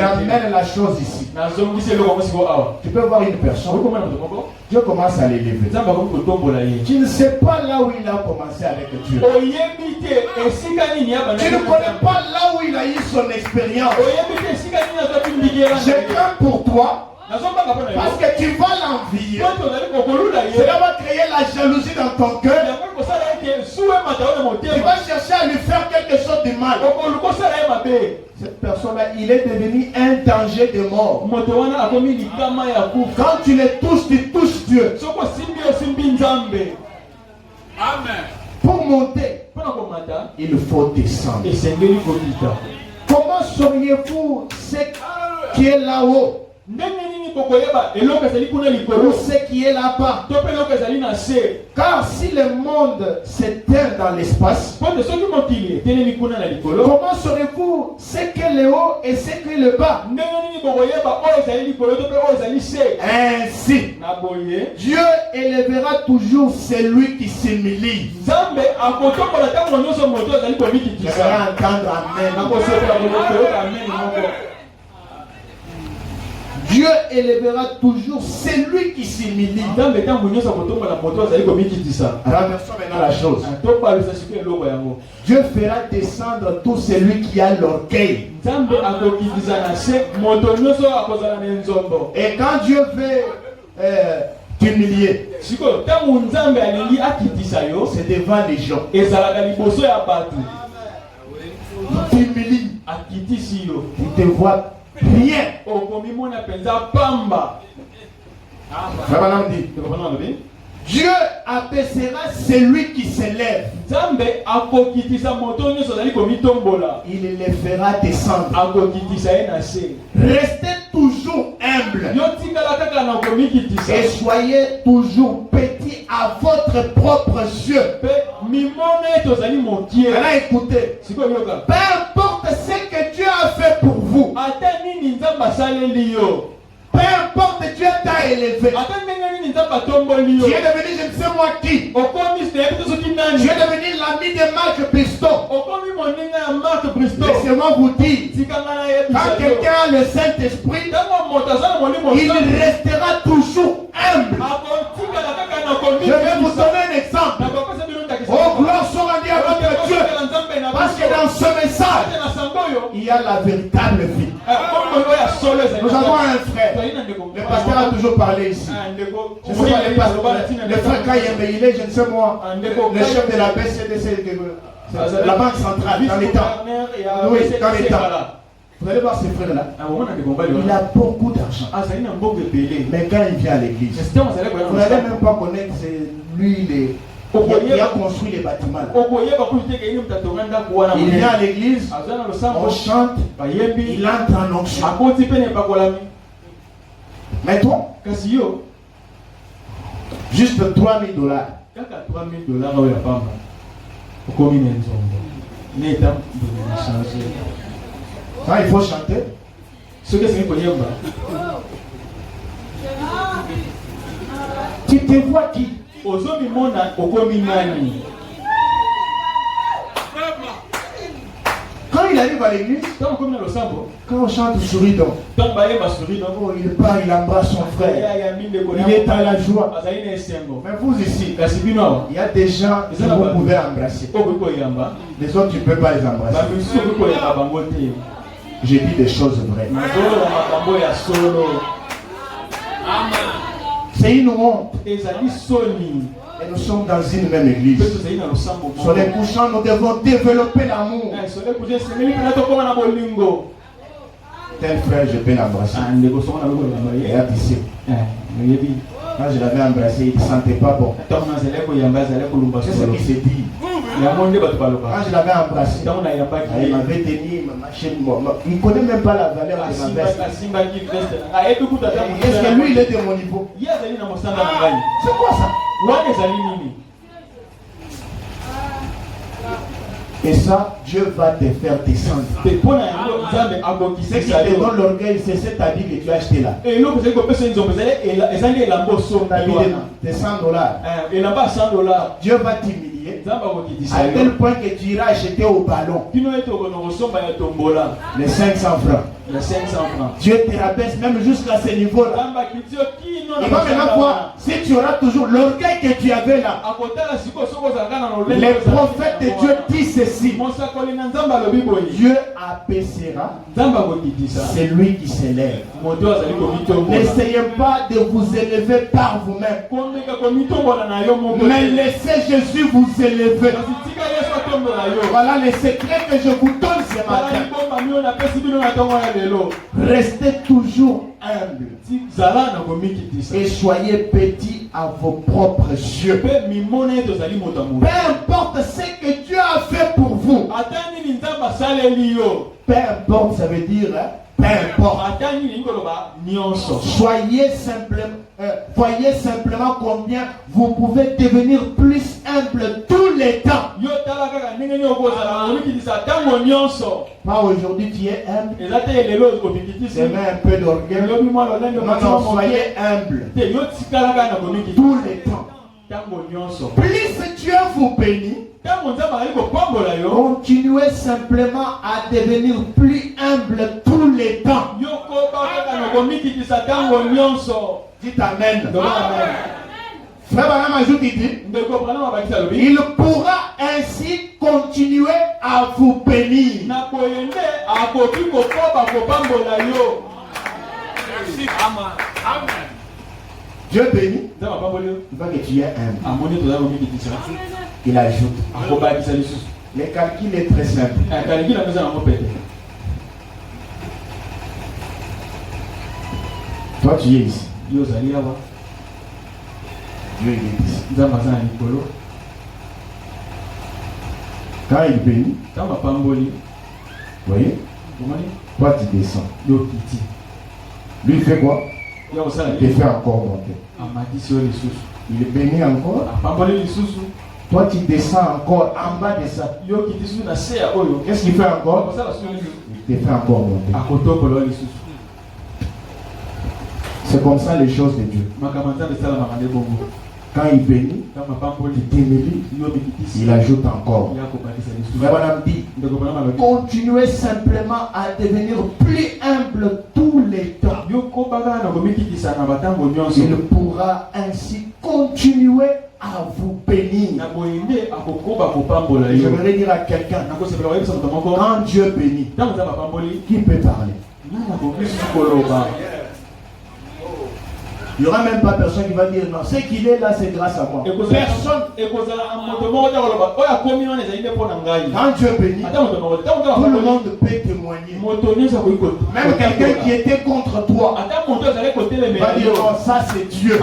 ramène la chose ici. Tu peux voir une personne. Dieu commence à l'élever. Tu ne sais pas là où il a commencé avec Dieu. Tu ne connais pas là où il a eu son expérience. Je crains pour toi. Parce que tu vas l'envier. Cela va créer la jalousie dans ton cœur. Tu vas chercher à lui faire quelque chose de mal. Cette personne-là, il est devenu un danger de mort. Quand tu les touches, tu touches Dieu. Amen. Pour monter, il faut descendre. Comment sauriez-vous ce qui est là-haut? Ou ce qui est là-bas? Car si le monde s'éteint dans l'espace, comment saurez-vous ce qu'est le haut et ce qu'est le bas? Ainsi, Dieu élèvera toujours celui qui s'humilie. J'aimerais entendre amen. Dieu élèvera toujours celui qui s'humilie. Renversons maintenant la chose. Dieu fera descendre tout celui qui a l'orgueil. Et quand Dieu veut t'humilier, c'est devant les gens. Il t'humilie. Il te voit rien. Dieu abaissera celui qui s'élève. Il les fera descendre. Restez toujours humble. Et soyez toujours petits à votre propre yeux. Alors écoutez, peu importe ce que Dieu a fait pour vous, peu importe, Dieu t'a élevé. Tu es devenu je ne sais moi qui. Tu es devenu l'ami de Marc Bristow. Laissez-moi vous dire, quand quelqu'un a le Saint-Esprit, il restera toujours humble. Je vais vous donner un exemple. Oh, gloire soit rendue à votre Dieu. Parce que dans ce message, il y a la véritable vie. Nous avons un frère. Le pasteur a toujours parlé ici. Je ne sais pas, le frère Kayembe, il est, je ne sais moi, le chef de la BCDC, la banque centrale, dans l'État. Oui, dans l'État. Vous allez voir ce frère-là. Il a beaucoup d'argent. Mais quand il vient à l'église, vous n'allez même pas connaître, c'est lui, il a construit les bâtiments. Il vient à l'église, on chante, il entre en onction. Mais toi, juste $3,000. Quand il faut chanter, tu te vois qui? Quand il il arrive à l'église, quand on chante Souridon, oh, il part, il embrasse son frère. Il est dans la joie. Mais vous ici, il y a des gens que vous pouvez embrasser. Les autres, tu ne peux pas les embrasser. J'ai dit des choses vraies. C'est une honte. Et nous sommes dans une même église. Sur les couchants, nous devons développer l'amour. Tel frère, je peux l'embrasser. Regarde ici. Quand je l'avais embrassé, il ne sentait pas bon. C'est ce qui s'est dit. Quand je l'avais embrassé, il m'avait tenu ma chaîne. Il ne connaît même pas la valeur de ma veste. Est-ce que lui, il est de mon niveau? C'est quoi ça? Et ça, Dieu va te faire descendre. Ce qui te donne l'orgueil, c'est cet habit que tu as acheté là. C'est $100. Dieu va t'humilier à tel point que tu iras acheter au ballon les 500 francs. Dieu te rabaisse même jusqu'à ce niveau-là. Il va maintenant voir si tu auras toujours l'orgueil que tu avais là. Les prophètes de Dieu disent ceci. Dieu abaissera celui qui s'élève. N'essayez pas de vous élever par vous-même, mais laissez Jésus vous élever. Voilà les secrets que je vous donne ce matin. Restez toujours humble et soyez petits à vos propres yeux. Peu importe ce que Dieu a fait pour vous. Peu importe, ça veut dire peu importe. Voyez simplement combien vous pouvez devenir plus humble tous les temps. Pas aujourd'hui tu es humble. C'est même un peu d'orgueil. Non, soyez humble tous les temps. Plus Dieu vous bénit, continuez simplement à devenir plus humble tous les temps. Dites Amen. Frère Branham ajoute, il dit, il pourra ainsi continuer à vous bénir. Dieu bénit. Il va que tu es humble. Il ajoute. Le calcul est très simple. Toi tu es ici. Dieu est ici. Quand il bénit, vous voyez, toi tu descends. Lui il fait quoi? Il te fait encore monter. Il bénit encore. Toi tu descends encore en bas de ça. Qu'est-ce qu'il fait encore? Il te fait encore monter. C'est comme ça les choses de Dieu. Quand il bénit, il t'humilie, il ajoute encore. Continuez simplement à devenir plus humble tous les temps. Il pourra ainsi continuer à vous bénir. Je voudrais dire à quelqu'un, quand Dieu bénit, qui peut parler? Il n'y aura même pas personne qui va dire non. Ce qu'il est là, c'est grâce à moi. Personne. Quand Dieu bénit, tout le monde peut témoigner. Même quelqu'un qui était contre toi va dire non, ça c'est Dieu.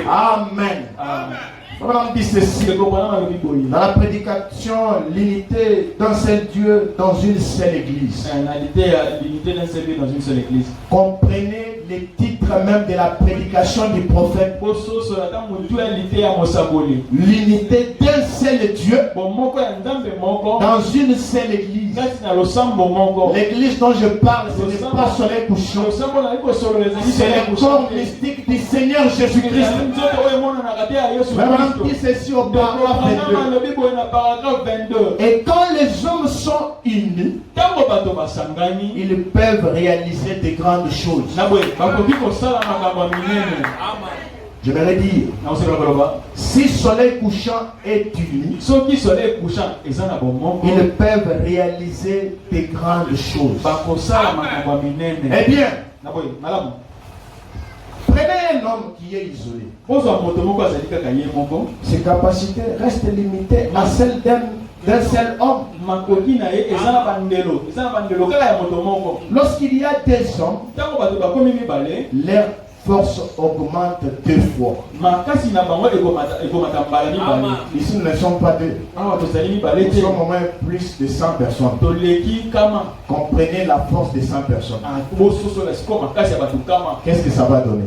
Amen. On dit ceci. Dans la prédication, l'unité d'un seul Dieu dans une seule église. Comprenez les titres même de la prédication du prophète. L'unité d'un seul Dieu dans une seule église. église. L'église dont je parle, ce n'est pas soleil couchant. C'est le corps mystique du Seigneur Jésus-Christ. Madame dit ceci au paragraphe 22. Et quand les hommes sont unis, ils peuvent réaliser de grandes choses. J'aimerais dire, si soleil couchant est uni, ils peuvent réaliser de grandes choses. Eh bien, prenez un homme qui est isolé. Ses capacités restent limitées à celles d'un seul homme. Lorsqu'il y a des hommes, leur force augmente 2 fois. Ici, nous ne sommes pas deux. Nous sommes au moins plus de 100 personnes. Comprenez la force de 100 personnes. Qu'est-ce que ça va donner?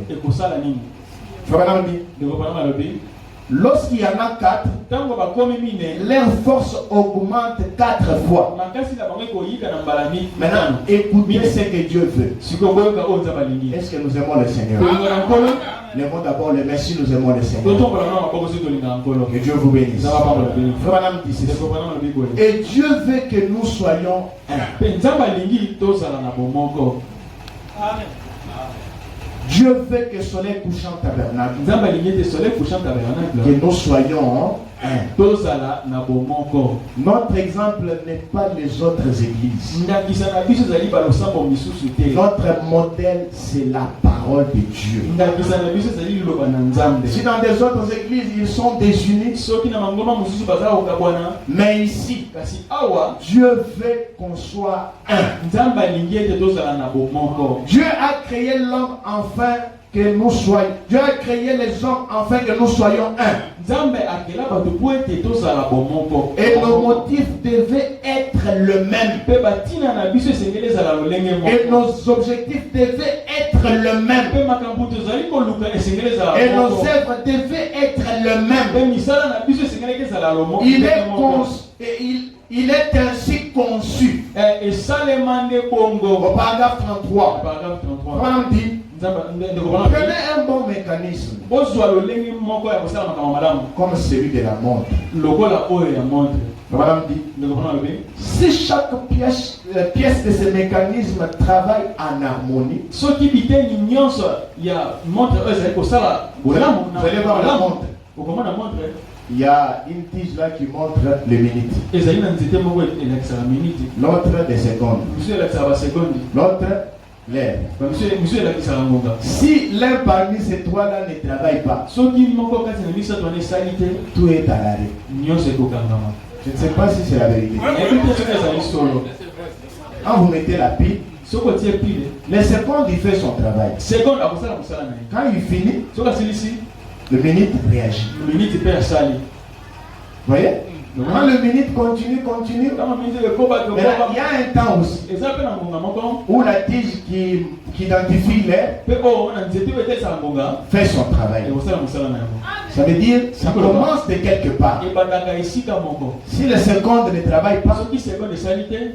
Lorsqu'il y en a 4, leur force augmente 4 fois. Maintenant, écoutez ce que Dieu veut. Est-ce que nous aimons le Seigneur? Lèvons d'abord les mains si nous aimons le Seigneur. Que Dieu vous bénisse. Et Dieu veut que nous soyons un. Dieu veut que soleil couchant tabernacle, que nous soyons un. Notre exemple n'est pas les autres églises. Notre modèle, c'est la parole de Dieu. Si dans des autres églises, ils sont désunis, mais ici, Dieu veut qu'on soit un. Dieu a créé l'homme afin que nous soyons. Dieu a créé les hommes afin que nous soyons un. Et nos motifs devaient être le même. Et nos objectifs devaient être le même. Et nos œuvres devaient être le même. Il est ainsi conçu. Au paragraphe 33. On dit, prenez un bon mécanisme comme celui de la montre. Madame dit, si chaque pièce de ce mécanisme travaille en harmonie, vous allez voir la montre. Il y a une tige là qui montre les minutes. L'autre des secondes. L'autre l'air. Si l'un parmi ces trois là ne travaille pas, tout est à l'arrêt. Je ne sais pas si c'est la vérité. Quand vous mettez la pile, le seconde il fait son travail. Quand il finit, le minute réagit. Vous voyez? Quand le minute continue, mais là, il y a un temps aussi où la tige qui identifie l'air fait son travail. Ça veut dire ça commence de quelque part. Si le seconde ne travaille pas,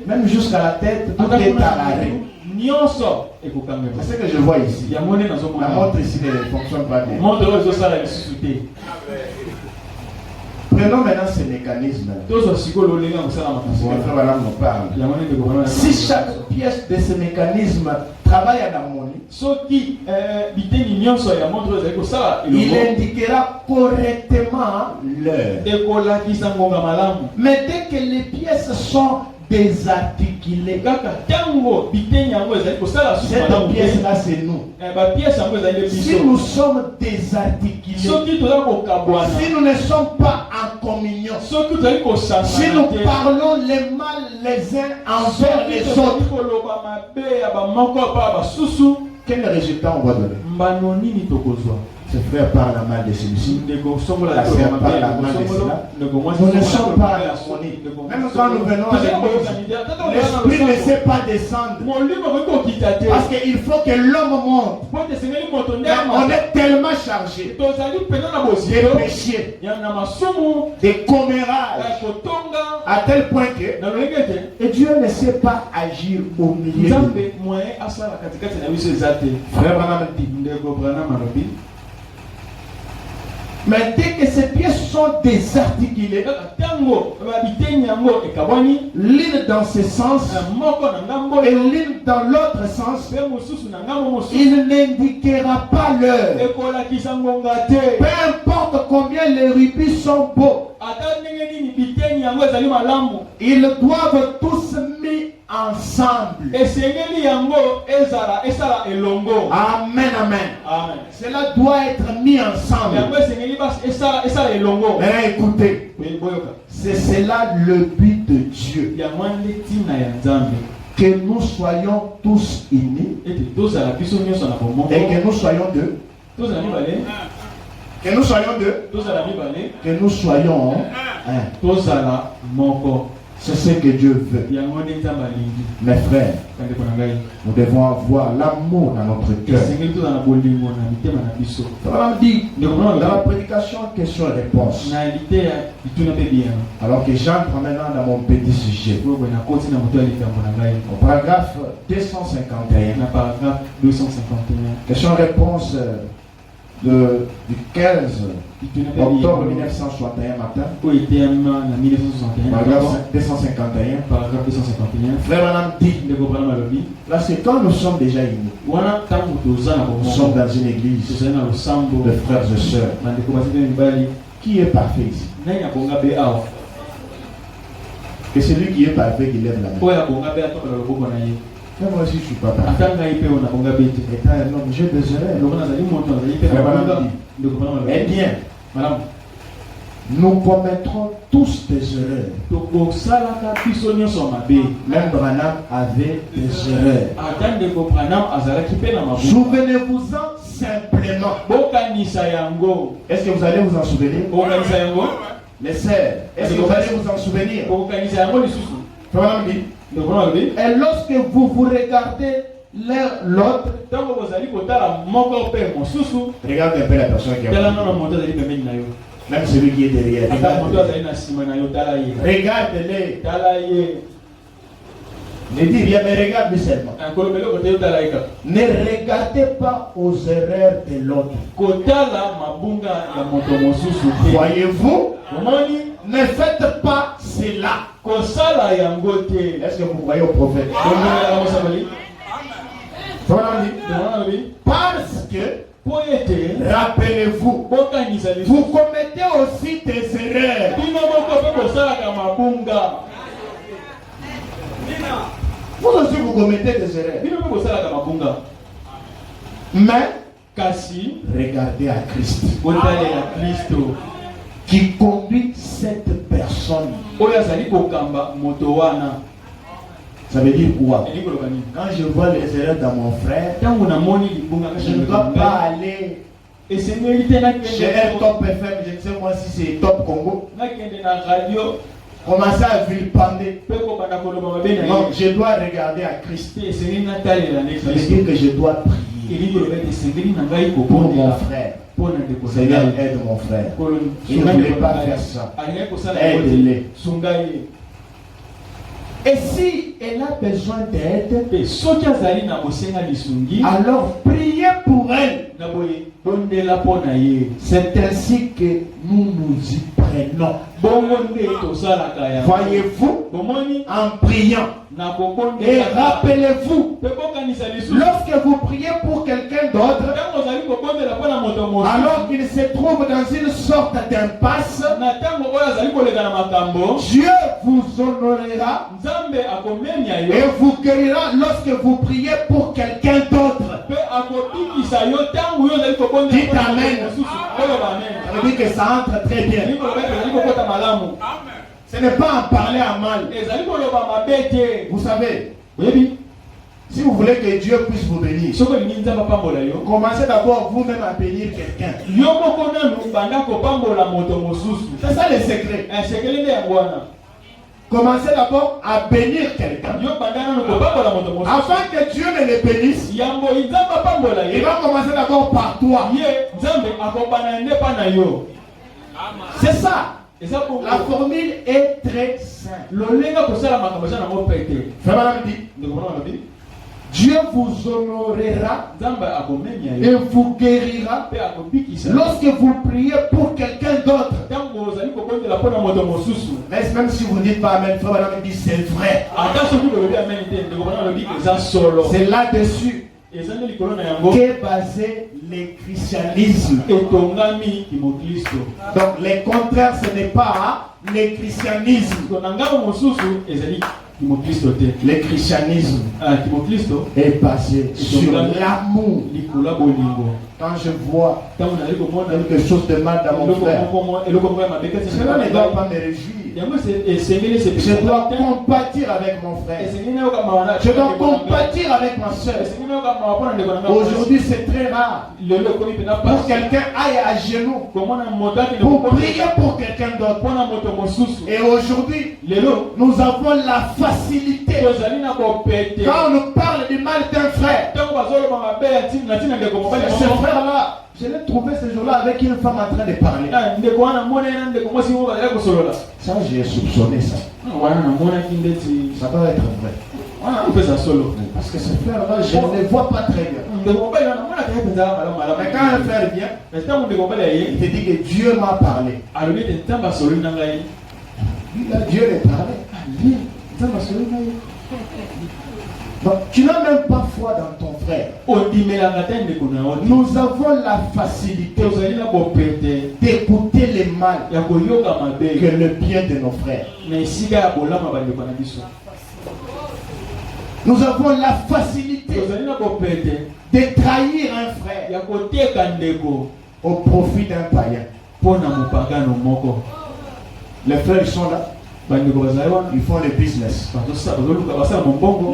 même jusqu'à la tête, tout est à l'arrêt. C'est ce que je vois ici. La montre ici ne fonctionne pas bien. Prenons maintenant ce mécanisme. Si chaque pièce de ce mécanisme travaille en harmonie, il indiquera correctement l'heure. Mais dès que les pièces sont désarticulées, cette pièce-là c'est nous. Si nous sommes désarticulés, si nous ne sommes pas en communion, si nous parlons les mal les uns envers les autres, quel résultat on va donner? Ce frère parle mal de celui-ci. La sœur parle mal de cela. Nous ne sommes pas à l'harmonie. Même quand nous venons à l'église, l'esprit ne sait pas descendre. Parce qu'il faut que l'homme monte. Mais on est tellement chargé de péchés, de commérages, à tel point que et Dieu ne sait pas agir au milieu. Frère Branham dit, mais dès que ces pièces sont désarticulées, l'une dans ce sens et l'une dans l'autre sens, il n'indiquera pas l'heure. Peu importe combien les rubis sont beaux, ils doivent tous mis ensemble. Amen, amen. Cela doit être mis ensemble. Mais écoutez, c'est cela le but de Dieu. Que nous soyons tous unis et que nous soyons deux. Que nous soyons deux. Que nous soyons un. C'est ce que Dieu veut. Mes frères, nous devons avoir l'amour dans notre cœur. On dit dans la prédication question-réponse. Alors que j'entre maintenant dans mon petit sujet. Au paragraphe 251. Question-réponse du 15 octobre 1961 matin. Paragraphe 251. Frère Branham dit, là c'est quand nous sommes déjà unis. Nous sommes dans une église de frères et sœurs. Qui est parfait ici? Que celui qui est parfait qui lève la main. Mais moi aussi je ne suis pas parfait. Étant un homme, j'ai besoin. Eh bien, nous commettrons tous des erreurs. Même Branham avait des erreurs. Souvenez-vous-en simplement. Est-ce que vous allez vous en souvenir? Les sœurs, est-ce que vous allez vous en souvenir? Et lorsque vous vous regardez l'un l'autre, regarde un peu la personne qui est là. Même celui qui est derrière. Regarde-les. Ne dis rien, mais regarde seulement. Ne regardez pas aux erreurs de l'autre. Voyez-vous? Ne faites pas cela. Est-ce que vous voyez au prophète? Parce que, rappelez-vous, vous commettez aussi des erreurs. Vous aussi vous commettez des erreurs. Mais regardez à Christ qui conduit cette personne. Ça veut dire quoi? Quand je vois les erreurs dans mon frère, je ne dois pas aller chez un Top FM, je ne sais moi si c'est Top Congo, commencer à vilipender. Non, je dois regarder à Christ. Ça veut dire que je dois prier pour mon frère. Seigneur, aide mon frère. Il ne voulait pas faire ça. Aide-les. Et si elle a besoin d'aide, alors priez pour elle. C'est ainsi que nous nous y prenons. Voyez-vous, en priant. Et rappelez-vous, lorsque vous priez pour quelqu'un d'autre, alors qu'il se trouve dans une sorte d'impasse, Dieu vous honorera et vous guérira lorsque vous priez pour quelqu'un d'autre. Dites Amen. Ça veut dire que ça entre très bien. Ce n'est pas en parler à mal. Vous savez, Si vous voulez que Dieu puisse vous bénir, commencez d'abord vous-même à bénir quelqu'un. C'est ça le secret. Commencez d'abord à bénir quelqu'un. Afin que Dieu ne les bénisse, il va commencer d'abord par toi. C'est ça. La formule est très simple. Dieu vous honorera et vous guérira lorsque vous priez pour quelqu'un d'autre. Même si vous ne dites pas Amen, c'est vrai. C'est là-dessus qu'est basé le christianisme. Donc les contraires, ce n'est pas le christianisme. Le christianisme est basé sur l'amour. Quand je vois quelque chose de mal dans mon frère, cela ne doit pas me réjouir. Je dois compatir avec mon frère. Je dois compatir avec ma soeur. Aujourd'hui, c'est très rare pour quelqu'un aille à genoux pour prier pour quelqu'un d'autre. Et aujourd'hui, nous avons la facilité. Quand on nous parle du mal d'un frère, ce frère-là, je l'ai trouvé ce jour-là avec une femme en train de parler. Ça, j'ai soupçonné ça. Ça doit être vrai. Parce que ce frère-là, je ne le vois pas très bien. Mais quand un frère vient, il te dit que Dieu m'a parlé. Dieu l'a parlé. Donc, tu n'as même pas foi dans ton frère. Nous avons la facilité d'écouter le mal que le bien de nos frères. Nous avons la facilité de trahir un frère au profit d'un païen. Les frères sont là. Ils font le business.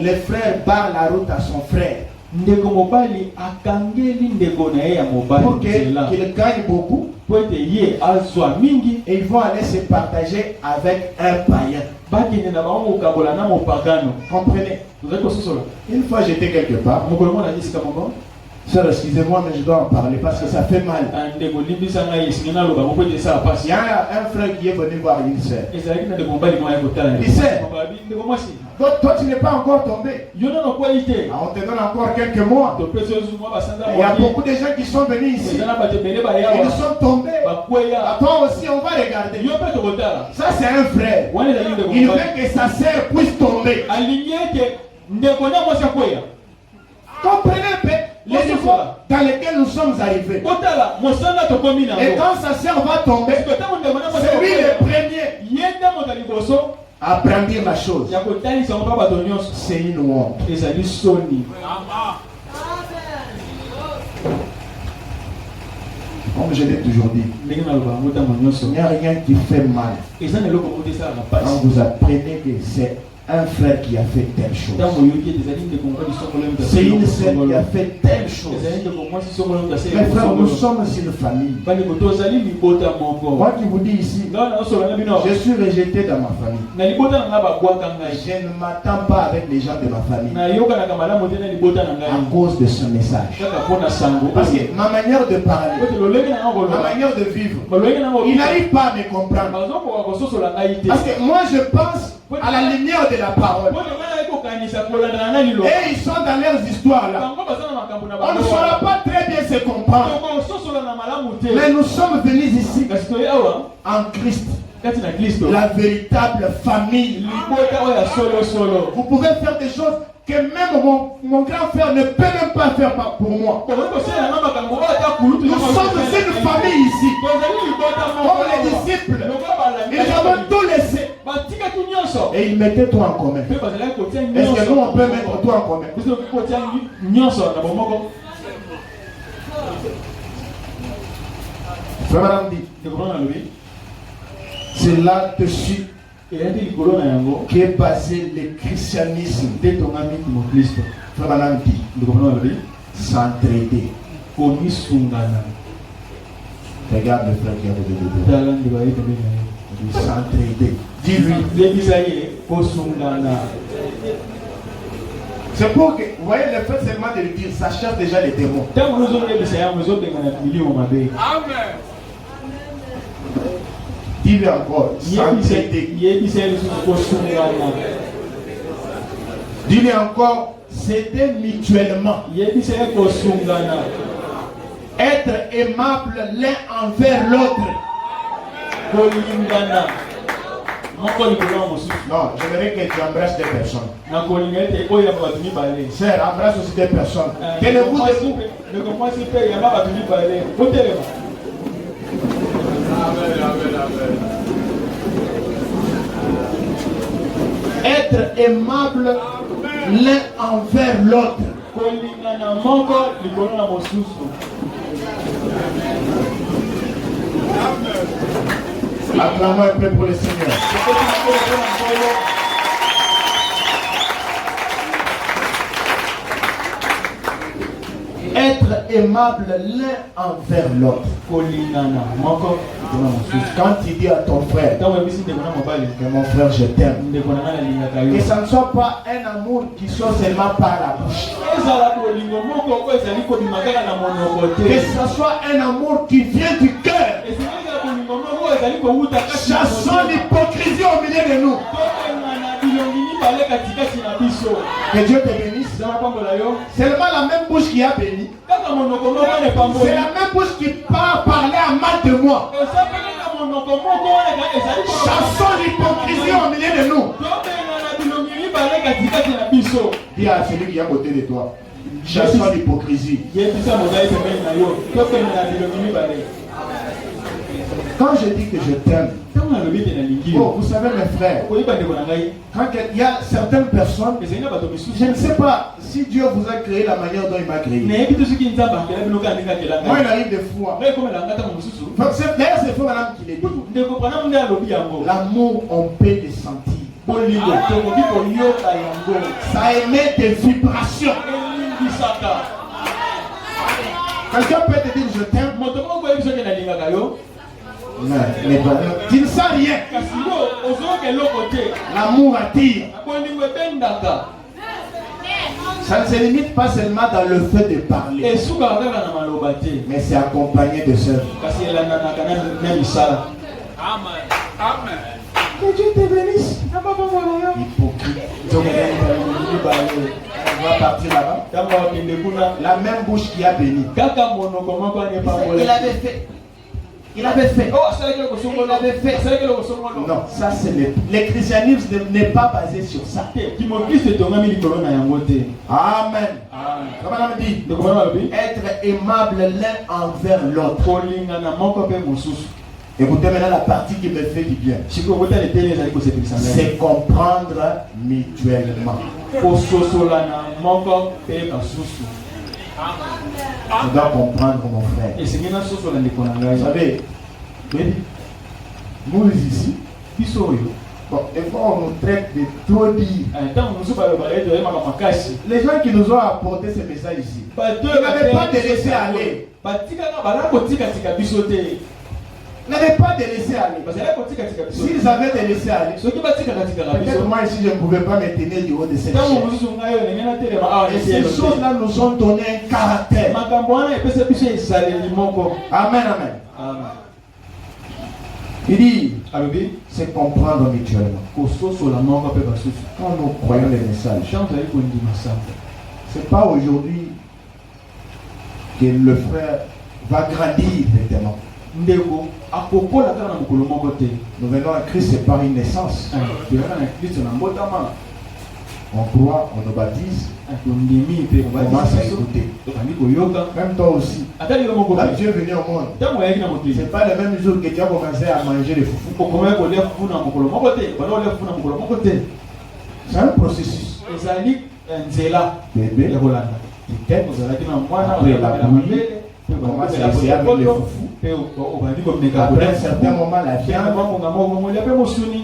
Les frères barrent la route à son frère pour qu'il gagne beaucoup. Et ils vont aller se partager avec un païen. Comprenez? Une fois j'étais quelque part. Sœur, excusez-moi, mais je dois en parler parce que ça fait mal. Il y a un frère qui est venu voir une sœur. Il sait, toi tu n'es pas encore tombé. On te donne encore quelques mois. Il y a beaucoup de gens qui sont venus ici. Ils sont tombés. Toi aussi, on va regarder. Ça, c'est un frère. Il veut que sa sœur puisse tomber. Comprenez un peu les niveaux dans lesquels nous sommes arrivés. Et quand sa sœur va tomber, c'est lui le premier à brandir la chose. C'est une honte. Comme je l'ai toujours dit, il n'y a rien qui fait mal quand vous apprenez que c'est un frère qui a fait telle chose. C'est une sœur qui a fait telle chose. Mes frères, nous sommes une famille. Moi qui vous dis ici, je suis rejeté dans ma famille. Je ne m'attends pas avec les gens de ma famille à cause de ce message. Parce que ma manière de parler, ma manière de vivre, il n'arrive pas à me comprendre. Parce que moi je pense à la lumière de la parole. Et ils sont dans leurs histoires là. On ne saura pas très bien se comprendre. Mais nous sommes venus ici en Christ. La véritable famille. Vous pouvez faire des choses que même mon grand frère ne peut même pas faire pour moi. Nous sommes une famille ici. Comme les disciples, ils avaient tout laissé. Et ils mettaient tout en commun. Est-ce que nous on peut mettre tout en commun? Frère Madame dit, c'est là-dessus qui est basé le christianisme. S'entraider. Regarde le frère qui a de s'entraider. Dis-lui. C'est pour que, vous voyez, le fait seulement de lui dire, ça cherche déjà les démons. Amen. Dis-lui encore, s'entraider. Dis-lui encore, s'aider mutuellement. Être aimable l'un envers l'autre. Non, j'aimerais que tu embrasses des personnes. Sœur, embrasse aussi des personnes. Tenez-vous debout. Être aimable l'un envers l'autre. Acclamons un peu pour le Seigneur. Être aimable l'un envers l'autre. Quand tu dis à ton frère que mon frère je t'aime, que ça ne soit pas un amour qui sort seulement par la bouche, que ça soit un amour qui vient du cœur. Chassons l'hypocrisie au milieu de nous. Que Dieu te bénisse. Seulement la même bouche qui a béni. C'est la même bouche qui parlait à mal de moi. Chassons l'hypocrisie au milieu de nous. Dis à celui qui est à côté de toi. Chassons l'hypocrisie. Quand je dis que je t'aime, oh, vous savez mes frères, quand il y a certaines personnes, je ne sais pas si Dieu vous a créé la manière dont il m'a créé. Moi il arrive des fois. D'ailleurs c'est faux madame qui l'a dit. L'amour on peut le sentir. Ça émet des vibrations. Quelqu'un peut te dire je t'aime. Mais tu ne sais rien. L'amour attire. Ça ne se limite pas seulement dans le fait de parler, mais c'est accompagné de cela. Amen. Que Dieu te bénisse. Hypocrite. On va partir là-bas. La même bouche qui a béni. Il avait fait. Oh, il avait fait. Non, ça c'est le christianisme n'est pas basé sur ça. Amen. Comment on dit? Être aimable l'un envers l'autre. Écoutez maintenant la partie qui me fait du bien. C'est comprendre mutuellement. Je dois comprendre mon frère. Vous savez, nous ici, bon, des fois on nous traite de trop dire. Les gens qui nous ont apporté ce message ici, ils n'avaient pas de laisser aller. Ils n'avaient pas de laisser aller. S'ils avaient de laisser aller, peut-être moi ici je ne pouvais pas me tenir du haut de cette chaise. Et ces choses-là nous ont donné un caractère. Amen, amen. Il dit, c'est comprendre mutuellement. Quand nous croyons les messages, c'est pas aujourd'hui que le frère va grandir maintenant. Nous venons à Christ, c'est par une naissance. On croit, on nous baptise, on commence à écouter. Même toi aussi. Là, Dieu est venu au monde. C'est pas le même jour que tu as commencé à manger les foufous. C'est un processus. Bébé, tu t'aimes, après la bouillie, commence à essayer avec les foufous. Après un certain moment, la viande,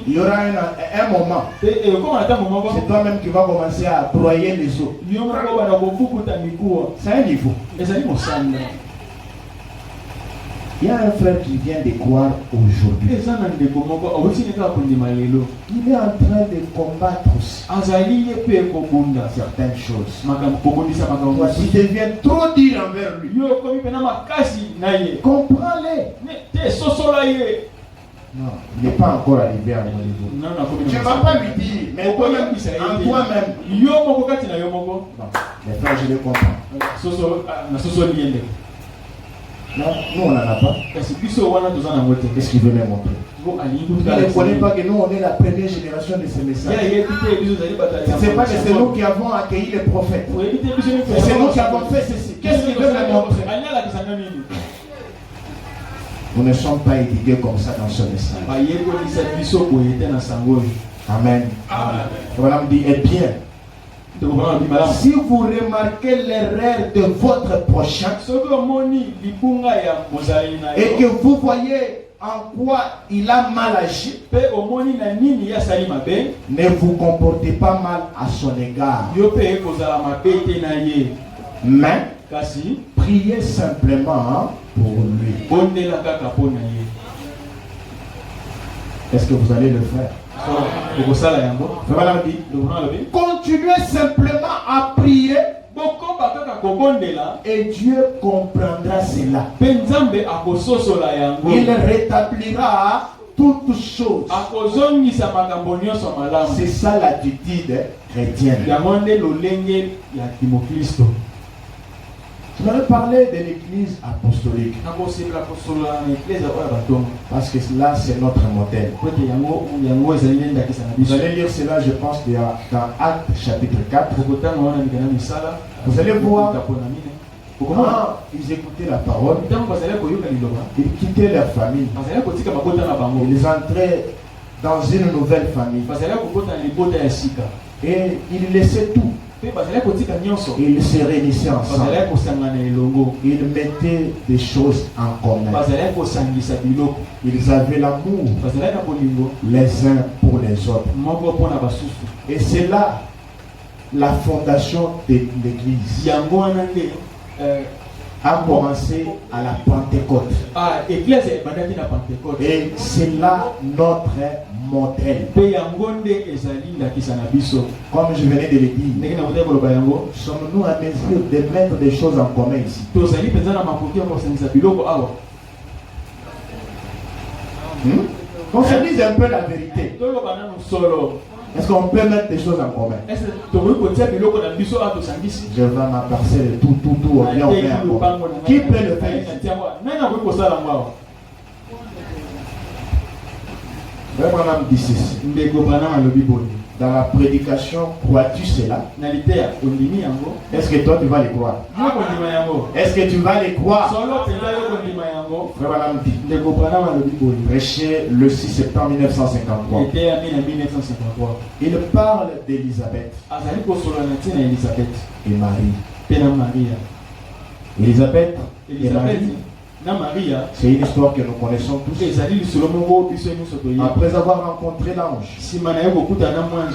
il y aura un moment. C'est toi-même qui vas commencer à broyer les os. C'est un niveau. Il y a un frère qui vient de croire aujourd'hui. Il est en train de combattre aussi certaines choses. Toi, tu deviens trop dur envers lui. Comprends-les. Non, il n'est pas encore arrivé à mon niveau. Je ne vais pas lui dire, mais toi-même, en toi-même. Les frères, je les comprends. Non, nous on n'en a pas. Qu'est-ce qu'il veut me montrer? Il ne connaît pas que nous on est la première génération de ces messages. C'est pas que c'est nous qui avons accueilli les prophètes. C'est nous qui avons fait ceci. Qu'est-ce qu'il veut me montrer? Nous ne sommes pas éduqués comme ça dans ce message. Amen. Voilà, me dit, eh bien, si vous remarquez l'erreur de votre prochain et que vous voyez en quoi il a mal agi, ne vous comportez pas mal à son égard. Mais priez simplement pour lui. Est-ce que vous allez le faire? Continuez simplement à prier et Dieu comprendra cela. Il rétablira toutes choses. C'est ça l'attitude chrétienne. Je vais parler de l'église apostolique. Parce que là, c'est notre modèle. Vous allez lire cela, je pense, dans Actes chapitre 4. Vous allez voir comment ils écoutaient la parole. Ils quittaient leur famille. Ils entraient dans une nouvelle famille. Et ils laissaient tout. Ils se réunissaient ensemble. Ils mettaient des choses en commun. Ils avaient l'amour les uns pour les autres. Et c'est là la fondation de l'église a commencé à la Pentecôte. Et c'est là notre modèle. Comme je venais de le dire, sommes-nous à mesure de mettre des choses en commun ici? Qu'on se dise un peu la vérité. Est-ce qu'on peut mettre des choses en commun? Je vais ma parcelle, tout, on vient en commun. Qui peut le faire ici? Vraiment, dit ceci. Dans la prédication, crois-tu cela? Est-ce que toi tu vas les croire? Est-ce que tu vas les croire? Vraiment, dit. Prêché le 6 septembre 1953. Il parle d'Élisabeth et Marie. Élisabeth et Marie. C'est une histoire que nous connaissons tous. Après avoir rencontré l'ange,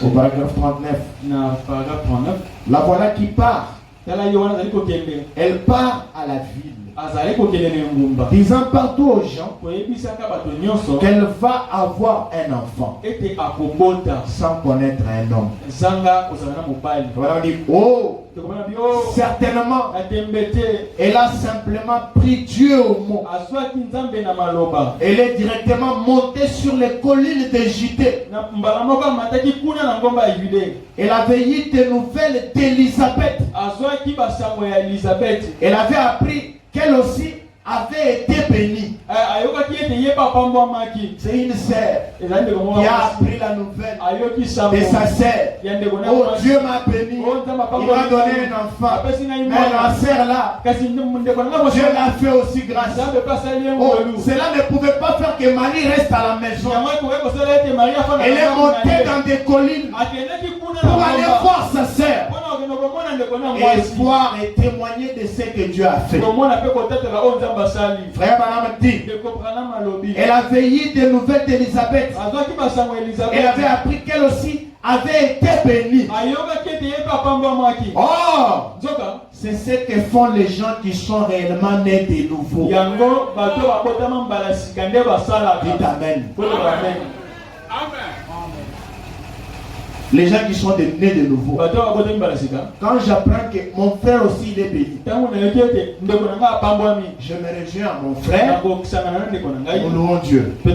au paragraphe 39, la voilà qui part. Elle part à la ville, disant partout aux gens qu'elle va avoir un enfant sans connaître un homme. Voilà, on dit, oh, certainement, elle a simplement pris Dieu au mot. Elle est directement montée sur les collines de Judée. Elle avait eu des nouvelles d'Élisabeth. Elle avait appris qu'elle aussi avait été bénie. C'est une sœur qui a appris la nouvelle de sa sœur. Oh, Dieu m'a béni. Il m'a donné un enfant. Mais la sœur là, Dieu l'a fait aussi grâce. Oh, cela ne pouvait pas faire que Marie reste à la maison. Elle est montée dans des collines pour aller voir sa sœur. et voir et témoigner de ce que Dieu a fait. Frère Branham dit, elle a veillé des nouvelles d'Élisabeth. Elle avait appris qu'elle aussi avait été bénie. Oh, c'est ce que font les gens qui sont réellement nés de nouveau. Dites Amen. Les gens qui sont nés de nouveau. Quand j'apprends que mon frère aussi il est béni, je me réjouis à mon frère. Nous louons Dieu. Mais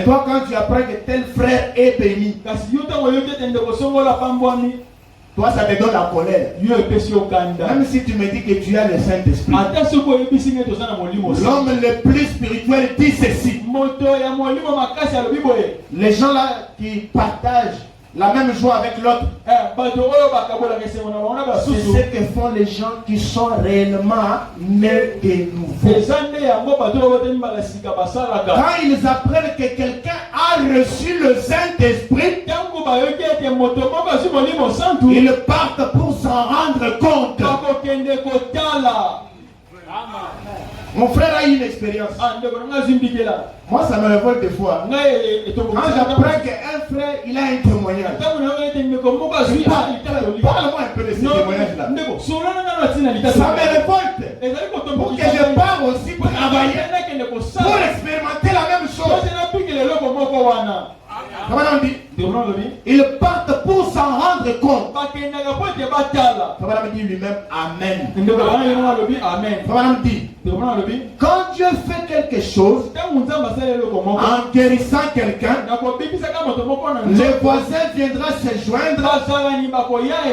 toi, quand tu apprends que tel frère est béni, toi, ça te donne la colère. Même si tu me dis que tu as le Saint-Esprit. L'homme le plus spirituel dit ceci. Les gens là qui partagent la même joie avec l'autre, c'est ce que font les gens qui sont réellement nés de nouveau. Quand ils apprennent que quelqu'un a reçu le Saint-Esprit, ils partent pour s'en rendre compte. Mon frère a eu une expérience. Moi, ça me révolte des fois. Quand j'apprends qu'un frère, il a un témoignage. Parle-moi un peu de ce témoignage-là. Ça me révolte. Pour que je parte aussi pour travailler, pour expérimenter la même chose. Comment on dit? Ils partent pour s'en rendre compte. Comment on dit lui-même Amen. Comment on dit? Quand Dieu fait quelque chose, en guérissant quelqu'un, le voisin viendra se joindre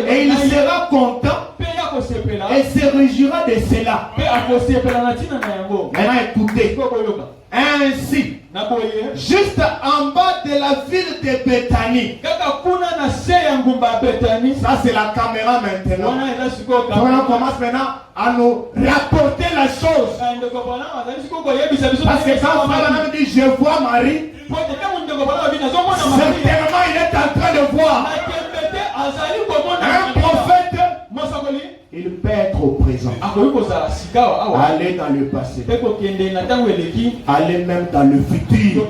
et il sera content et se réjouira de cela. Maintenant écoutez. Ainsi, juste en bas de la ville de Bethanie, ça c'est la caméra maintenant. On commence maintenant à nous rapporter la chose. Parce que quand Abraham dit je vois Marie, certainement il est en train de voir un prophète. Il peut être au présent. Aller dans le passé. Aller même dans le futur.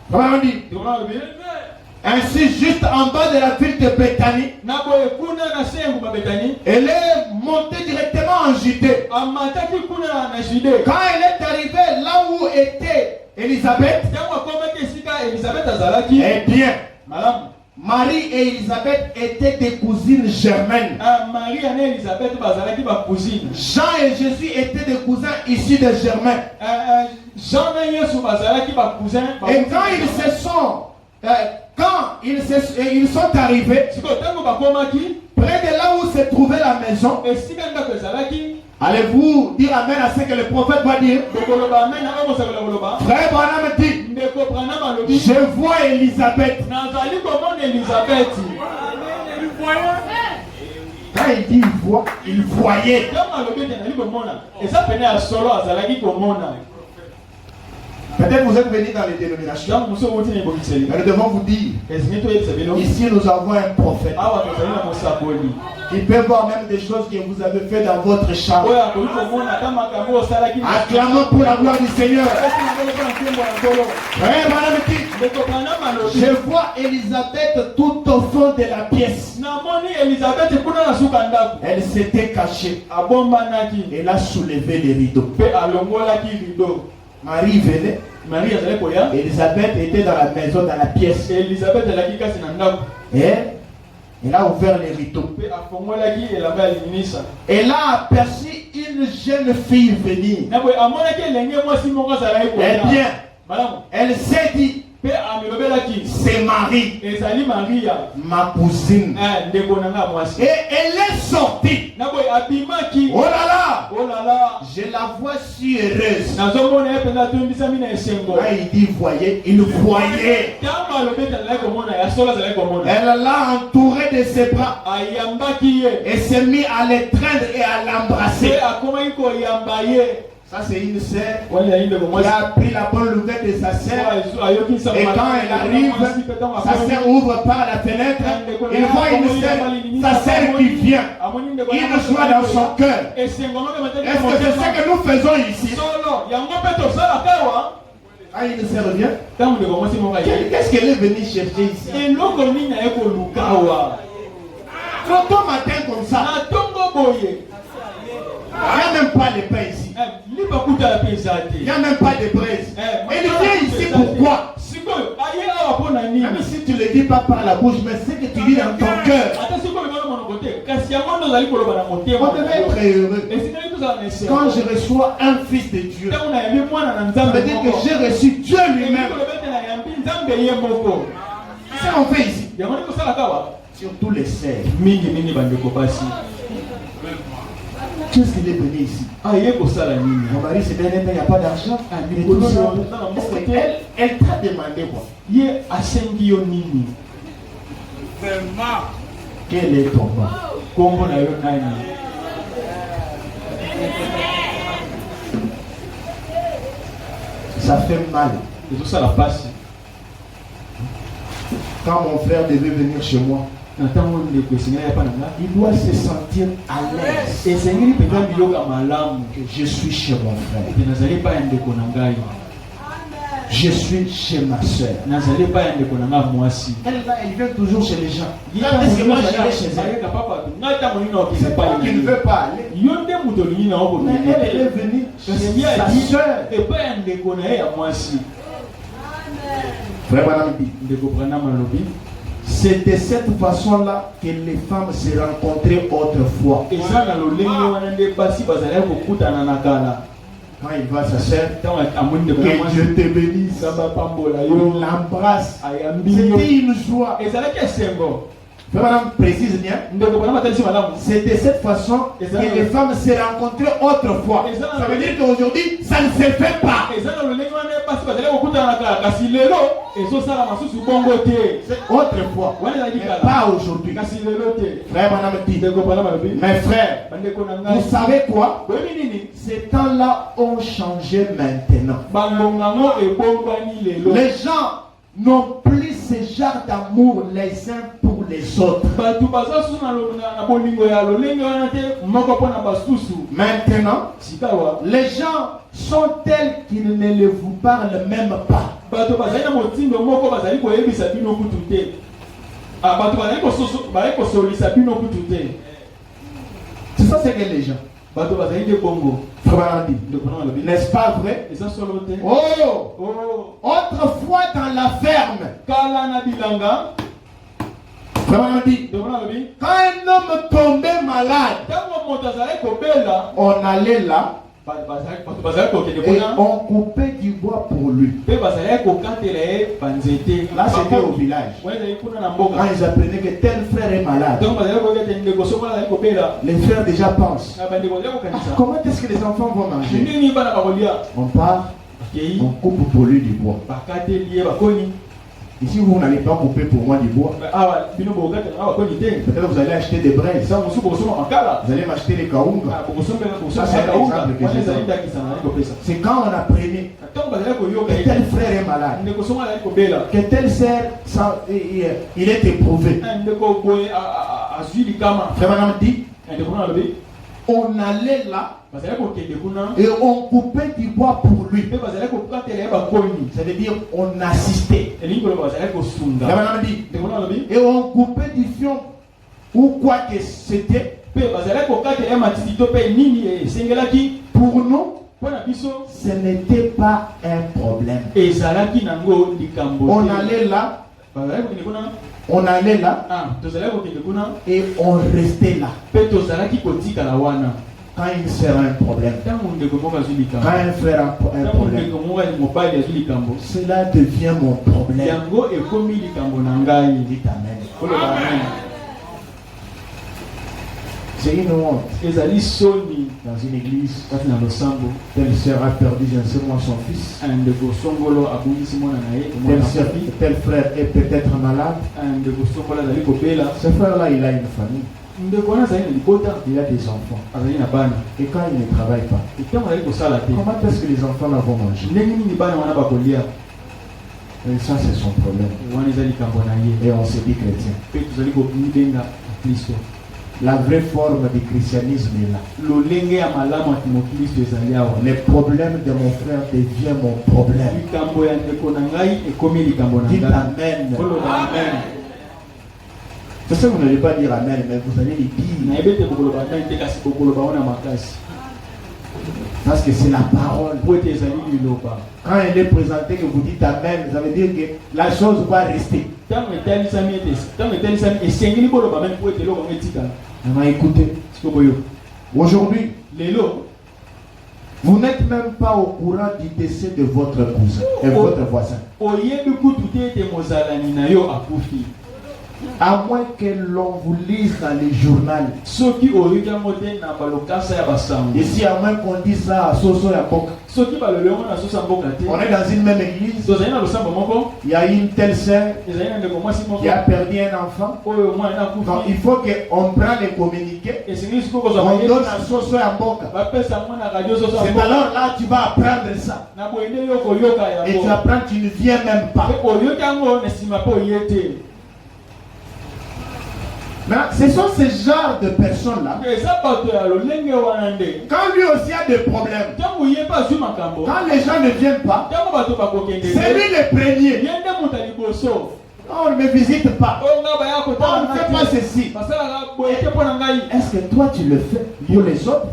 Comment on dit? Ainsi, juste en bas de la ville de Bethanie, elle est montée directement en Judée. Quand elle est arrivée là où était Élisabeth, eh bien, Marie et Élisabeth étaient des cousines germaines. Jean et Jésus étaient des cousins issus de Germain. Et quand ils sont arrivés près de là où se trouvait la maison, allez-vous dire Amen à ce que le prophète va dire? Frère Branham dit, je vois Élisabeth. Quand il dit il voit, il voyait. Peut-être vous êtes venus dans les dénominations. Mais nous devons vous dire, ici nous avons un prophète qui peut voir même des choses que vous avez fait dans votre chambre. Acclamons pour la gloire du Seigneur. Je vois Élisabeth tout au fond de la pièce. Elle s'était cachée. Elle a soulevé les rideaux. Marie venait. Élisabeth était dans la maison, dans la pièce. Et elle a ouvert les rideaux. Elle a aperçu une jeune fille venir. Eh bien, elle s'est dit, c'est Marie, ma cousine. Et elle est sortie. Oh là là, je la vois si heureuse. Là, il dit voyez, il voyait. Elle l'a entouré de ses bras et s'est mis à l'étreindre et à l'embrasser. Ça, c'est une sœur Wale ya inde qui komwasi. a pris la bonne nouvelle de sa sœur. Ayokisa Et quand elle arrive, sa sœur ouvre par la fenêtre, il voit une sœur, sa sœur qui vient. Une joie dans son cœur. Est-ce que c'est ce que nous faisons ici? Quand une sœur revient, qu'est-ce qu'elle est venue chercher ici? Trop tôt matin comme ça, il n'y a même pas de pain ici. Il n'y a même pas de braise. Elle vient ici pourquoi? Même si tu ne le dis pas par la bouche, mais c'est que tu dis dans ton cœur. On devait être heureux. Quand je reçois un fils de Dieu, ça veut dire que j'ai reçu Dieu lui-même. C'est ce qu'on fait ici. Surtout les sœurs. Qu'est-ce qu'il est venu ici? Mon mari s'est bien aimé, il n'y a pas d'argent. Elle t'a demandé quoi? Quel est ton nom? Ça fait mal. Quand mon frère devait venir chez moi, il doit se sentir à l'aise que je suis chez mon frère. Je suis chez ma soeur. Elle vient toujours chez les gens. Est-ce que moi j'irai chez elle? C'est pas qu'il ne veut pas aller. Mais elle est venue chez sa soeur. Frère Banambi, c'est de cette façon-là que les femmes se rencontraient autrefois. Quand il voit sa sœur, que Dieu te bénisse, il l'embrasse. C'était une joie. Madame précise bien. C'est de cette façon que les femmes se rencontraient autrefois. Ça veut dire qu'aujourd'hui, ça ne se fait pas. C'est autrefois, mais pas aujourd'hui. Frère Madame dit, mes frères, vous savez quoi? Ces temps-là ont changé maintenant. Les gens n'ont plus ce genre d'amour les uns pour les autres. Maintenant, les gens sont tels qu'ils ne vous parlent même pas. C'est ça, c'est que les gens. N'est-ce pas vrai? Oh! Autrefois dans la ferme, quand un homme tombait malade, on allait là et on coupait du bois pour lui. Là, c'était au village. Quand ils apprenaient que tel frère est malade, les frères déjà pensent, comment est-ce que les enfants vont manger? On part, on coupe pour lui du bois. Ici, vous n'allez pas couper pour moi du bois. Peut-être vous allez acheter des braises. Vous allez m'acheter les kaunga. C'est quand on apprenait que tel frère est malade, que telle sœur, il est éprouvé. Frère Madame dit, on allait là et on coupait du bois pour lui. Ça veut dire on assistait. Et on coupait du fion ou quoi que c'était. Pour nous, ce n'était pas un problème. On allait là et on restait là. Quand il sera un problème, quand un frère a un problème, cela devient mon problème. Dites Amen. C'est une honte dans une église. Telle sœur a perdu je ne sais moi son fils. Tel frère est peut-être malade. Ce frère là il a une famille. Il a des enfants. Et quand il ne travaille pas, comment est-ce que les enfants là vont manger? Et ça, c'est son problème. Et on se dit chrétien. La vraie forme du christianisme est là. Les problèmes de mon frère deviennent mon problème. Dites amen. C'est ça que vous n'allez pas dire amen, mais vous allez le dire. Parce que c'est la parole. Quand elle est présentée, que vous dites amen, ça veut dire que la chose va rester. Écoutez, aujourd'hui, vous n'êtes même pas au courant du décès de votre cousin et votre voisin. À moins que l'on vous lise dans les journaux. Ici, à moins qu'on dise ça à Soso et à Boka. On est dans une même église. Il y a une telle sœur qui a perdu un enfant. Donc il faut qu'on prenne les communiqués. On donne à Soso et à Boka. C'est alors là tu vas apprendre ça. Et tu apprends, tu ne viens même pas. Maintenant, ce sont ces genres de personnes-là. Quand lui aussi a des problèmes, quand les gens ne viennent pas, c'est lui le premier. On ne me visite pas. On ne fait pas ceci. Est-ce que toi tu le fais pour les autres?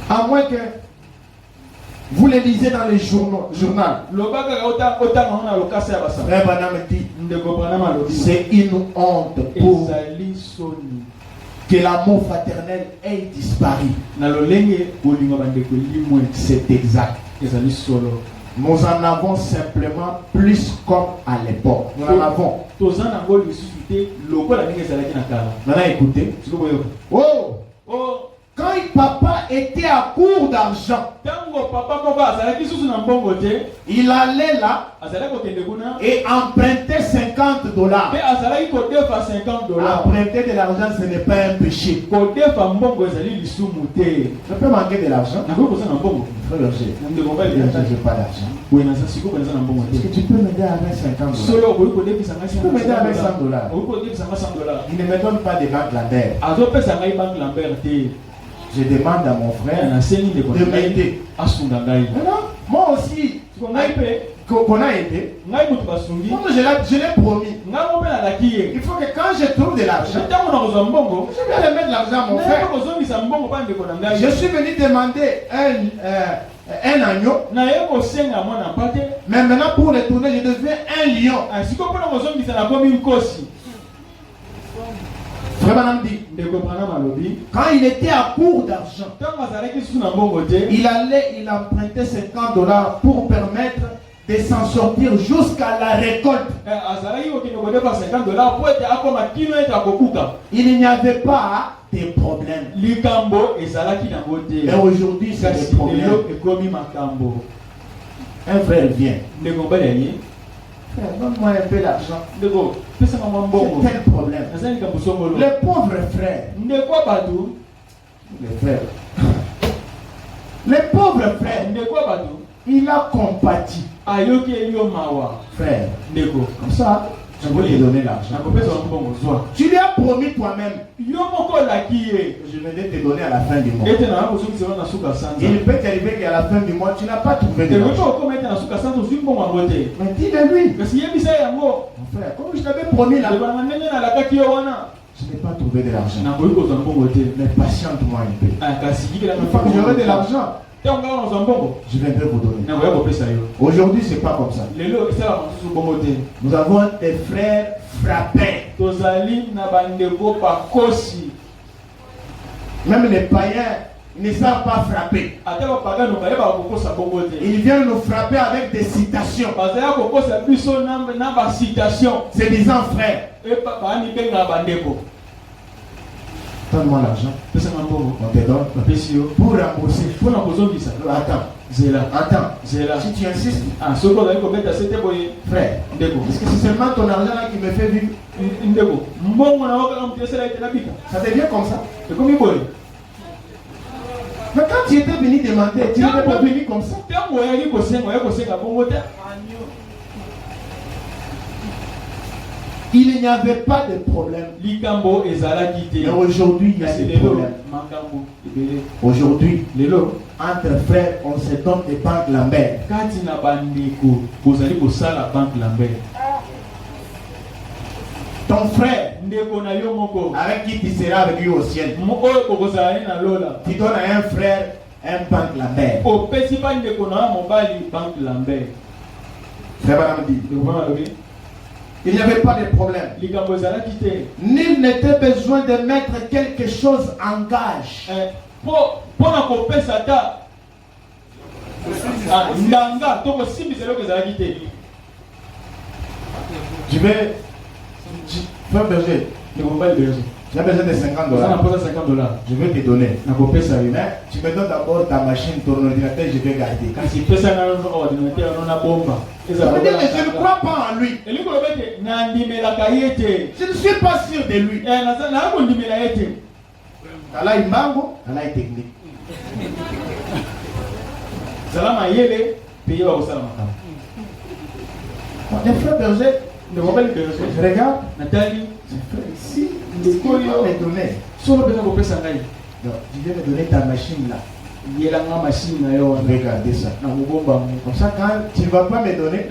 À moins que vous les lisez dans les journaux. Frère Branham dit, c'est une honte pour que l'amour fraternel ait disparu. C'est exact. Nous en avons simplement plus comme à l'époque. Nous en avons. Maintenant écoutez. Oh! Quand papa était à court d'argent, il allait là et empruntait $50. Emprunter de l'argent, ce n'est pas un péché. Ça peut manquer de l'argent. Frère Roger, je n'ai pas d'argent. Est-ce que tu peux m'aider avec $50? Tu peux m'aider avec $100? Il ne me donne pas de banque Lambert. Je demande à mon frère de m'aider. Moi aussi, qu'on a aidé. Comme je l'ai promis. Il faut que quand je trouve de l'argent, je vais remettre l'argent à mon frère. Je suis venu demander un agneau. Mais maintenant pour retourner, je deviens un lion. Frère Branham dit, quand il était à court d'argent, il empruntait $50 pour permettre de s'en sortir jusqu'à la récolte. Il n'y avait pas de problème. Mais aujourd'hui, c'est des problèmes. Un frère vient. Frère, donne-moi un peu d'argent. C'est tel problème. Les pauvres frères. Les pauvres frères. Il a compati. Frère, comme ça, je vais lui donner l'argent. Tu lui as promis toi-même. Je vais te donner à la fin du mois. Il peut t'arriver qu'à la fin du mois, tu n'as pas trouvé de l'argent. Mais dis-le lui. Mon frère, comme je t'avais promis là, je n'ai pas trouvé de l'argent. Mais patiente-moi un peu. Une fois que j'aurai de l'argent, je viendrai vous donner. Aujourd'hui, c'est pas comme ça. Nous avons des frères frappés. Même les païens ne savent pas frapper. Ils viennent nous frapper avec des citations. C'est disant frère. Donne-moi l'argent. On te donne. Pour rembourser. Attends. Attends, Zela. si tu insistes, Ah, ce qu'on a commettre c'était pour frère, est-ce que c'est seulement ton argent là qui me fait vivre? Ndeko. Mbongo na waka mtesela itenabika. Ça devient comme ça. C'est comme il Mais quand tu étais venu demander, tu n'étais pas venu comme ça. Il n'y avait pas de problème. Mais aujourd'hui, il y a des problèmes. Aujourd'hui, entre frères, on se donne des banques Lambert. Ton frère, avec qui tu seras avec lui au ciel, tu donnes à un frère un banque Lambert. Frère Madame dit, il n'y avait pas de problème. Nul n'était besoin de mettre quelque chose en gage. Je vais... Frère Berger, j'ai besoin de $50. Je vais te donner. Mais tu me donnes d'abord ta machine, ton ordinateur, je vais garder. Ça veut dire que je ne crois pas en lui. Je ne suis pas sûr de lui. Allah est mango, Allah est technique. Les frères Berger, je regarde, Nathalie, ici, il faut me donner. Donc, tu viens me donner ta machine là. Je vais garder ça. Comme ça, quand tu ne vas pas me donner,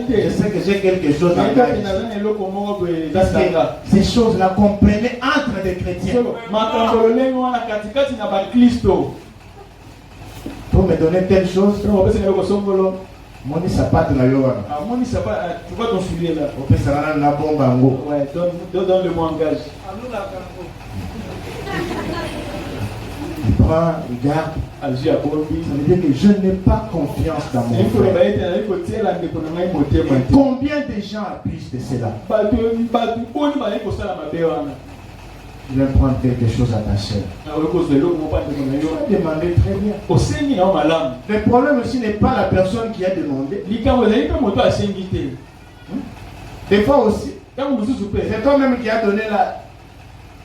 je sais que j'ai quelque chose à garder. Parce que ces choses-là qu'on prenait entre des chrétiens. Pour me donner telle chose, Moni sapato na yo wana. Ah, moni sapato, tu vois ton soulier là. Opesa na bomba ngo. Ouais, donne le moi engage. Il prend, il garde. Ça veut dire que je n'ai pas confiance dans mon frère. Et combien de gens abusent de cela? Je vais prendre quelque chose à ta soeur. Je vais demander très bien. Le problème aussi n'est pas la personne qui a demandé. Des fois aussi, c'est toi-même qui a donné la...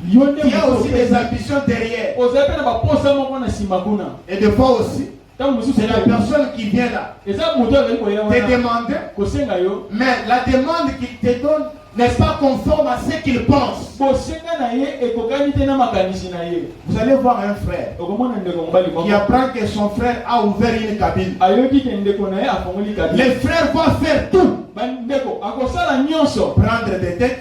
Il y a aussi des ambitions derrière. Et des fois aussi, c'est la personne qui vient là te demander, mais la demande qu'il te donne n'est pas conforme à ce qu'il pense. Vous allez voir un frère qui apprend que son frère a ouvert une cabine. Le frère va faire tout, prendre des dettes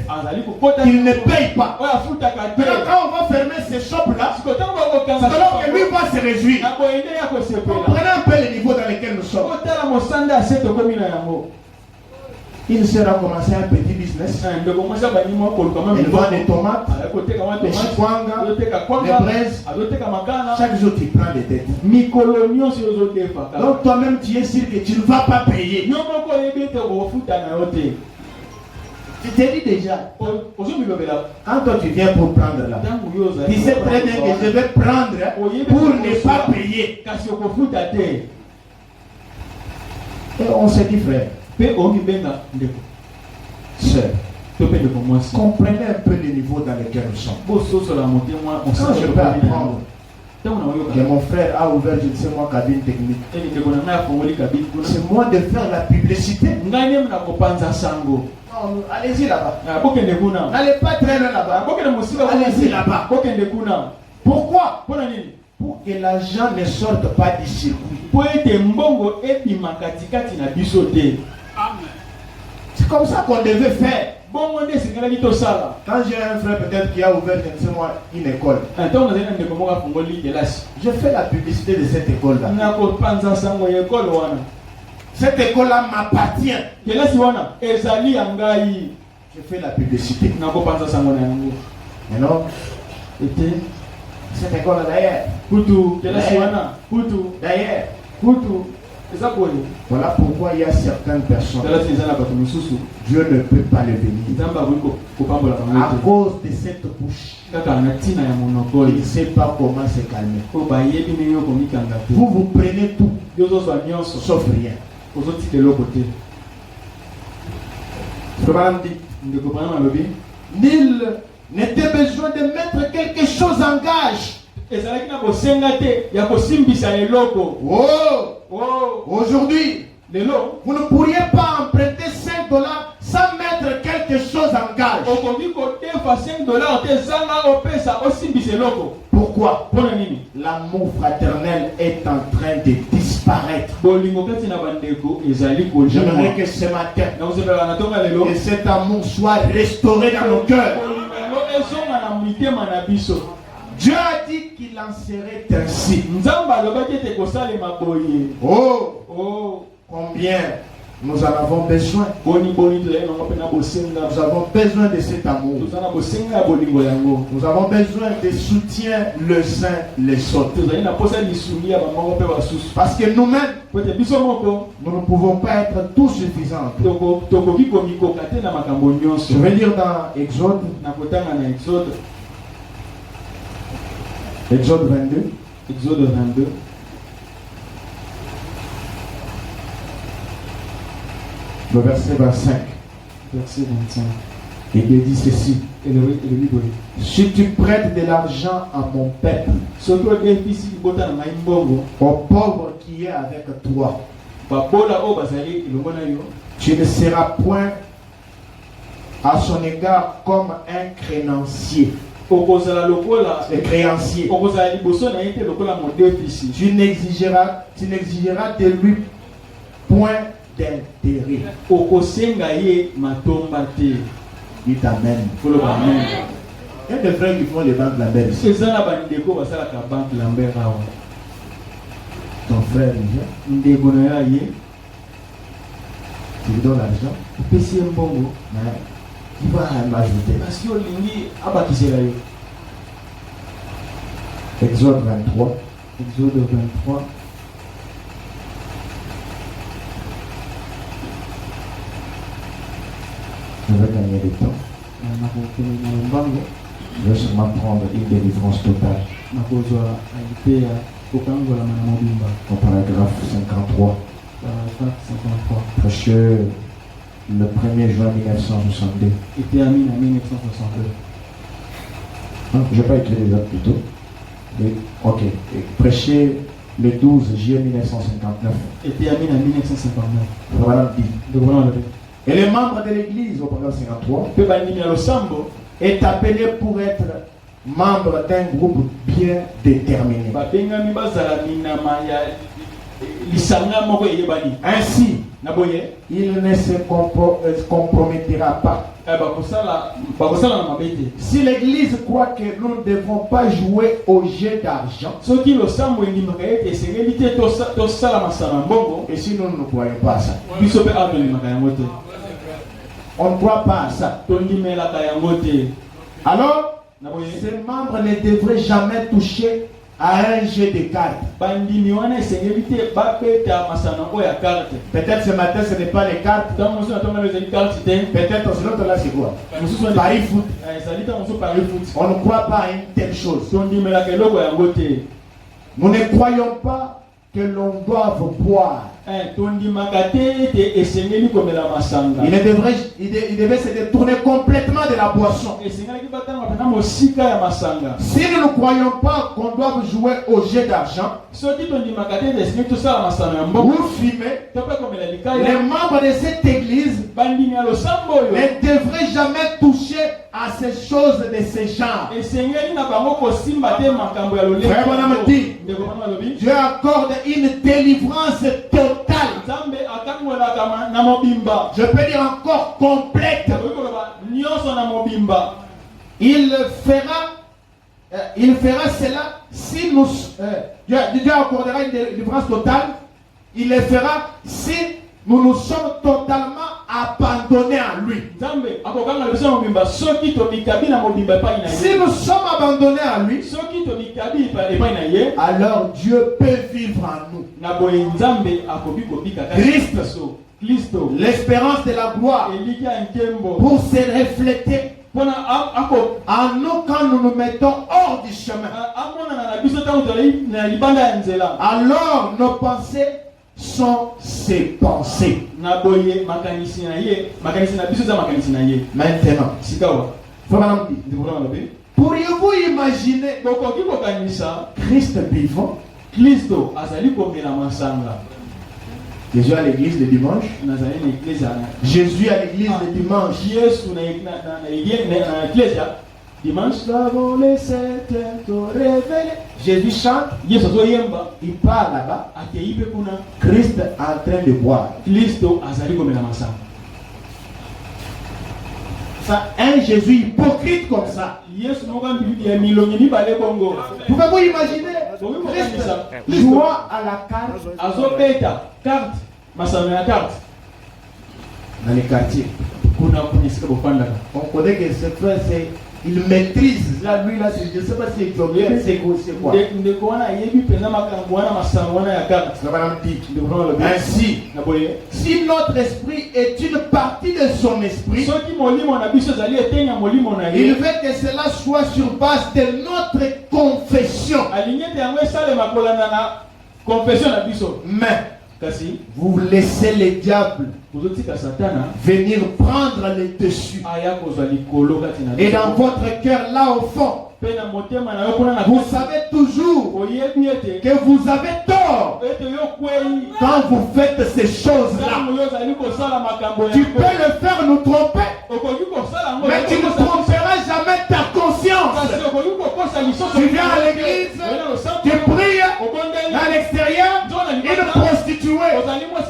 qu'il ne paye pas. Maintenant, quand on va fermer ces shops là, c'est alors que lui va se réjouir. Comprenez un peu le niveau dans lequel nous sommes. Il sera commencé un petit business. Il vend des tomates, des chikwanga, des braises. Chaque jour tu prends des dettes. Donc toi-même tu es sûr que tu ne vas pas payer. Tu te dis déjà, quand toi tu viens pour prendre là, tu sais très bien que je vais prendre pour ne pas payer. Et on se dit frère, sœur, comprenez un peu le niveau dans lequel nous sommes. Quand je peux apprendre que mon frère a ouvert, je ne sais moi, cabine technique, c'est moi de faire la publicité. Non, allez-y là-bas. N'allez pas très loin là-bas. Allez-y là-bas. Pourquoi? Pour que l'argent ne sorte pas du circuit. C'est comme ça qu'on devait faire. Quand j'ai un frère peut-être qui a ouvert, je ne sais moi, une école, je fais la publicité de cette école-là. Cette école-là m'appartient. Je fais la publicité. Et non, cette école-là d'ailleurs. D'ailleurs. Voilà pourquoi il y a certaines personnes, Dieu ne peut pas les bénir. À cause de cette bouche, il ne sait pas comment se calmer. Vous prenez tout, sauf rien. Nul n'était besoin de mettre quelque chose en gage. Aujourd'hui, vous ne pourriez pas emprunter $5 sans mettre quelque chose en gage. Pourquoi? L'amour fraternel est en train de disparaître. J'aimerais que ce matin, que cet amour soit restauré dans nos cœurs. Dieu a dit qu'il en serait ainsi. Oh, combien nous en avons besoin. Nous avons besoin de cet amour. Nous avons besoin de soutien les uns les autres. Parce que nous-mêmes, nous ne pouvons pas être tout suffisants. Je vais lire dans Exode 22. Exode 22. Le verset 25. Verset 25. Et il dit ceci. Et le livre. Si tu prêtes de l'argent à mon peuple, au pauvre qui est avec toi, tu ne seras point à son égard comme un créancier. Les créanciers. Tu n'exigeras de lui point d'intérêt. Dites amen. Il y a des frères qui font les banques Lambert ici. Ton frère vient, tu lui donnes l'argent, mais il va m'ajouter. Exode 23. Exode 23. Je vais gagner du temps. Je vais seulement prendre une délivrance totale. Au paragraphe 53. Précieux le 1er juin 1962. Était à 1962. Je ne vais pas écrire les dates plutôt. Ok. Prêché le 12 juillet 1959. Était à 1959. Voilà dit. Et les membres de l'église, au paragraphe 53, est appelé pour être membre d'un groupe bien déterminé. Ainsi, il ne se compromettra pas. Si l'église croit que nous ne devons pas jouer au jeu d'argent, et si nous ne croyons pas à ça, on ne croit pas à ça. Alors, ces membres ne devraient jamais toucher à un jeu de cartes. Peut-être ce matin ce n'est pas les cartes. Peut-être sinon là c'est quoi? Paris foot. On ne croit pas à une telle chose. Nous ne croyons pas que l'on doit boire. Il devait se détourner complètement de la boisson. Si nous ne croyons pas qu'on doit jouer au jeu d'argent ou fumer, les membres de cette église ne devraient jamais toucher à ces choses de ce genre. Frère Bonhomme dit, Dieu accorde une délivrance totale. Je peux dire encore complète. Il fera cela si nous Dieu accordera une délivrance totale. Il le fera si nous nous sommes totalement abandonnés à lui. Nzambe akokanga biso mobimba soki tomikabi na mobimba epai na Si ye. nous sommes abandonnés à lui, Soki tomikabi epai na ye, alors Dieu peut vivre en nous. na boye Nzambe akoki kobika kati Christ. na biso. Kristo L'espérance de la gloire eliki ya nkembo pour se refléter mpona en nous quand nous nous mettons hors du chemin. amonana na biso ntango tozali na libanda ya nzela. Alors nos pensées sont ses pensées. Na boye makanisi na biso eza makanisi na ye. Maintenant, Sikawa vraiment, ndikona mabe pourriez-vous imaginer bokoki kokanisa Christ vivant, Kristo azali komela masanga. Jésus à l'église le dimanche, Nazali na eklezia Jésus à l'église le dimanche. Yesu na eklezia dimanche. Nous avons les sept heures révélées. Jésus chante, Yesu azoyemba il part là-bas. akei mpe kuna Christ est en train de boire. Kristo azali komela masanga. Ça, un Jésus hypocrite comme ça. Yesu moko ya milongi mibale bongo. Pouvez-vous imaginer Christ jouant à la carte Azobeta carte masanga ya carte dans les quartiers. kuna kunisika bofanda. On connaît que ce frère, il maîtrise. Là, lui, là, je ne sais pas si c'est quoi. Ndeko wana yebi penza makambo wana masanga wana ya carte. Ainsi, si notre esprit est une partie de son esprit, Soki molimo na biso ezali etenya molimo na il ye. veut que cela soit sur base de notre confession. Alingi te yango esalema kolanda na confession na biso. Mais Kasi vous laissez le diable kuzotika satana venir prendre le dessus. aya kozwa likolo kati na Et dans votre cœur, là au fond, pe na motema na yo kuna na vous savez toujours oyebi ete que vous avez tort ete yo kwei quand vous faites ces choses-là. ntango yo ozali kosala makambo Tu peux le faire nous tromper, okoki kosala yango mais tu ne tromperas jamais ta conscience. kasi okoki kokosa lisoso. Tu viens à l'église, tu pries à l'extérieur, une prostituée.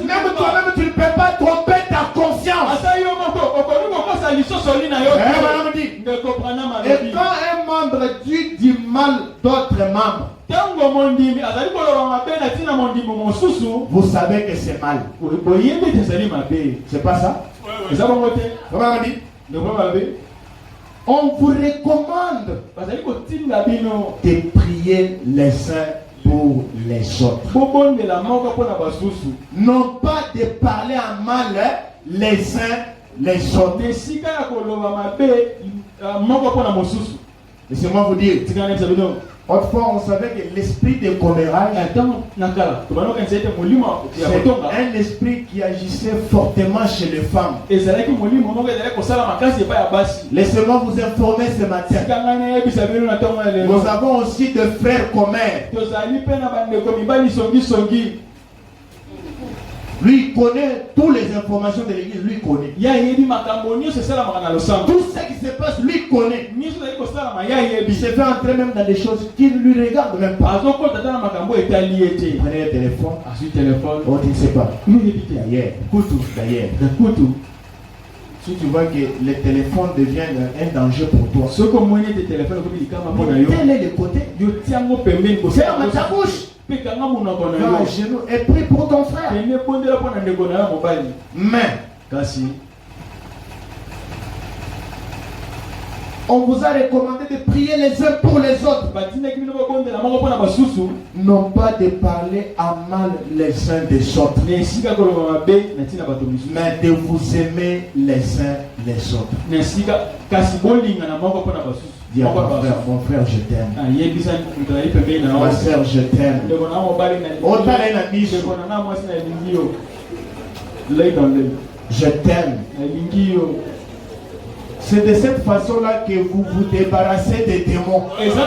Même toi-même, tu ne peux pas tromper ta conscience. asa yo moko okoki kokosa lisoso li na yo Eh, madame dit. ndeko Branham Et alobi quand un membre dit du mal d'autres membres, ntango mondimi azali koloba mabe na ntina mondimi mosusu vous savez que c'est mal. boyebi ete ezali mabe. C'est pas ça? eza bongo te Madame dit. ndeko mabe On vous recommande bazali kotinda bino de prier les uns pour les autres. bobondela moko mpona basusu Non pas de parler en mal les uns les autres. esika ya koloba mabe moko mpona mosusu. Laissez-moi vous dire, tikana na bisa bino autrefois on savait que l'esprit de commérage, ntango na kala tobanokanisa ete molimo ya c'est kotonga un esprit qui agissait fortement chez les femmes. ezalaki molimo moko ezalaki kosala makasi epai ya basi. Laissez-moi vous informer ce matin. tikanga nayebisa bino na ntongo ya lelo Nous avons aussi des frères communs. tozali mpe na bandeko mibali songisongi. Lui, il connaît toutes les informations de l'église, lui, il connaît. ya yebi makambo nyonso esalamaka na losambo. Tout ce qui se passe, lui, il connaît. nyonso ezali kosalama ya Il yebi. se fait entrer même dans des choses qui ne lui regardent même pas. azokota ata na makambo etali ye te. Prenez le téléphone, azwi telefone on ne sait pas. miyebi te D'ailleurs, kutu d'ailleurs, na kutu si tu vois que le téléphone devient un danger pour toi, soki omoni ete telefone ekomi likama mpo na yo mettez-le de côté, yo tiango pembeni ferme ta bouche, mpe kanga monoko na va à yo genoux et prie pour ton frère. pene bondela mpo na ndeko na yo mobali. Mais, kasi on vous a recommandé de prier les uns pour les autres. batindaki bino bobondela moko mpo na basusu Non pas de parler en mal les uns des autres, na esika koloba mabe na ntina bato misusu mais de vous aimer les uns les autres. na esika kasi bolingana moko mpo na basusu. Dis à Moko mon na frère, basusu. mon frère, je t'aime. yebisa mutozali pembeni na Ma yo. soeur, je t'aime. ndeko na mobali na Otala na miso. ndeko na nga mwasi na elingi yo lei dans lei Je t'aime. na elingi yo. C'est de cette façon-là que vous vous débarrassez des démons. eza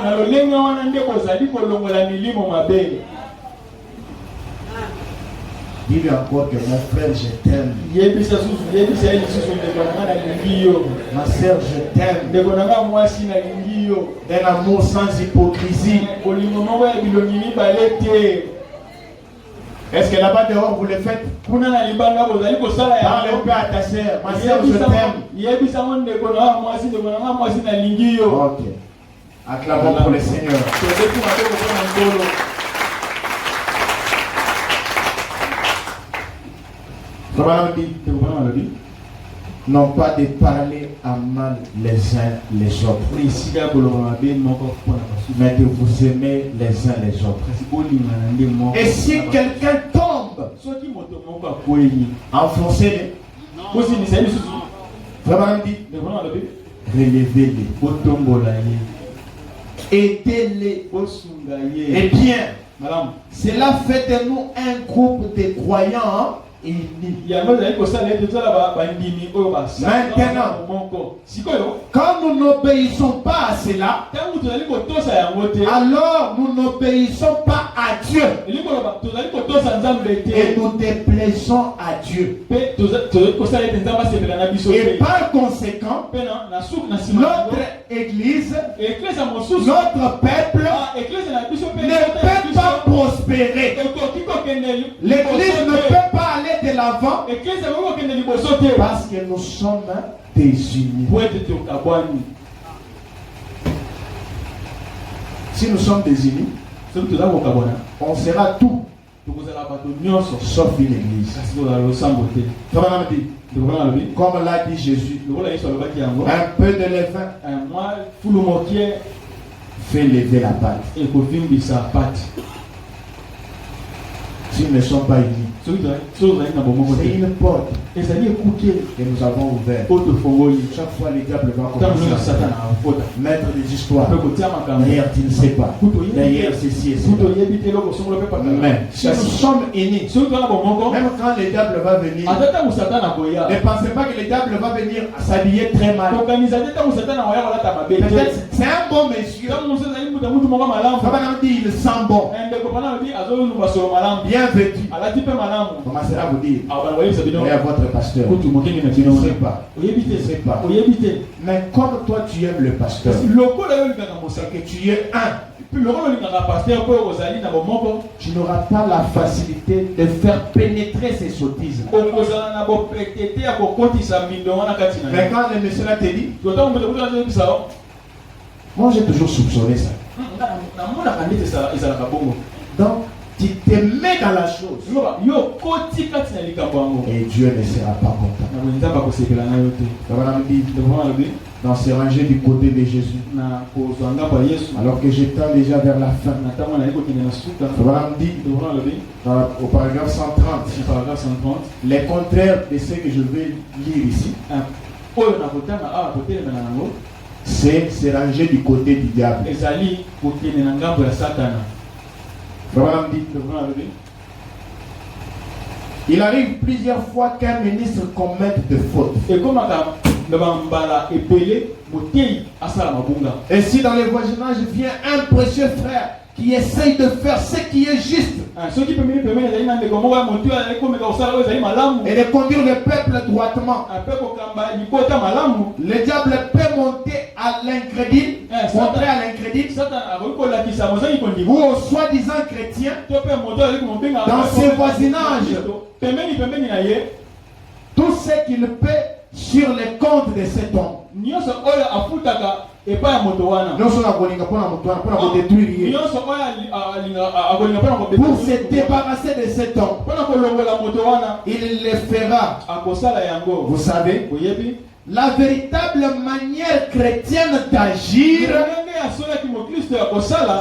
na lolenge wana nde kozali kolongola milimo mabe. Dis-lui encore que mon frère, je t'aime. yebisa susu yebisa ye lisusu ndeko na nga na lingi yo. Ma soeur, je t'aime. ndeko na nga mwasi na lingi yo. D'un amour sans hypocrisie. bolingo moko ya bilongi mibale te. Est-ce que là-bas dehors vous le faites? kuna na libanda bozali kosala Parle un yango. peu à ta soeur. Ma soeur, je t'aime. yebisango ndeko na nga mwasi ndeko na nga mwasi na lingi yo. Ok. Acclamons pour le Seigneur. tozeki maboko mpona nkolo. Non pas de parler à mal les uns les autres, mais de vous aimer les uns les autres. Et si quelqu'un tombe, enfoncez-les. Relevez-les. Aidez-les. Eh bien, cela fait de nous un groupe de croyants unis. Maintenant, quand nous n'obéissons pas à cela, alors nous n'obéissons pas à Dieu et nous déplaisons à Dieu. Et par conséquent, notre église, notre peuple ne peut pas prospérer. L'église ne peut pas aller de l'avant parce que nous sommes désunis. Si nous sommes désunis, on sera tout sauf une église. Comme l'a dit Jésus, un peu de levain fait lever la pâte. Si nous ne sommes pas unis, c'est une porte que nous avons ouverte. Chaque fois, les diables vont commencer à mettre des histoires. D'ailleurs, tu ne sais pas. D'ailleurs, ceci et cela. Mais si nous sommes unis, même quand le diable va venir, ne pensez pas que le diable va venir s'habiller très mal. Peut-être c'est un bon monsieur. Il sent bon. Bien vêtu. Commencera à vous dire, et à votre pasteur, tu ne sais pas. Mais comme toi tu aimes le pasteur, et que tu es un, tu n'auras pas la facilité de faire pénétrer ces sottises. Mais quand le monsieur là te dit, moi j'ai toujours soupçonné ça. Donc, tu te mets dans la chose. Et Dieu ne sera pas content. Dans ces rangées du côté de Jésus. Alors que j'étends déjà vers la fin. Au paragraphe 130. Les contraires de ce que je vais lire ici. C'est se ranger du côté du diable. Il arrive plusieurs fois qu'un ministre commette des fautes. Et si dans le voisinage vient un précieux frère qui essaye de faire ce qui est juste et de conduire le peuple droitement, le diable peut monter à l'incrédule, montrer à l'incrédule ou au soi-disant chrétien dans ses voisinages tout ce qu'il peut sur les comptes de cet homme. Pour se débarrasser de cet homme, il le fera. Vous savez, la véritable manière chrétienne d'agir,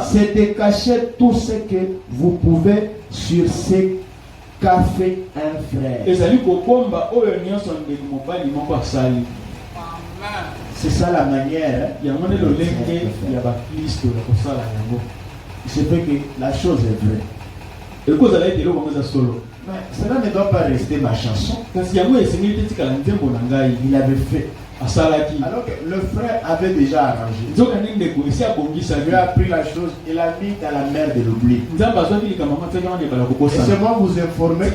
c'est de cacher tout ce que vous pouvez sur ces qu'a fait un frère. C'est ça la manière. C'est vrai que la chose est vraie. Mais cela ne doit pas rester ma chanson. Il avait fait. Alors que le frère avait déjà arrangé. Il lui a pris la chose et l'a mis dans la mer de l'oubli. Laissez-moi vous informer,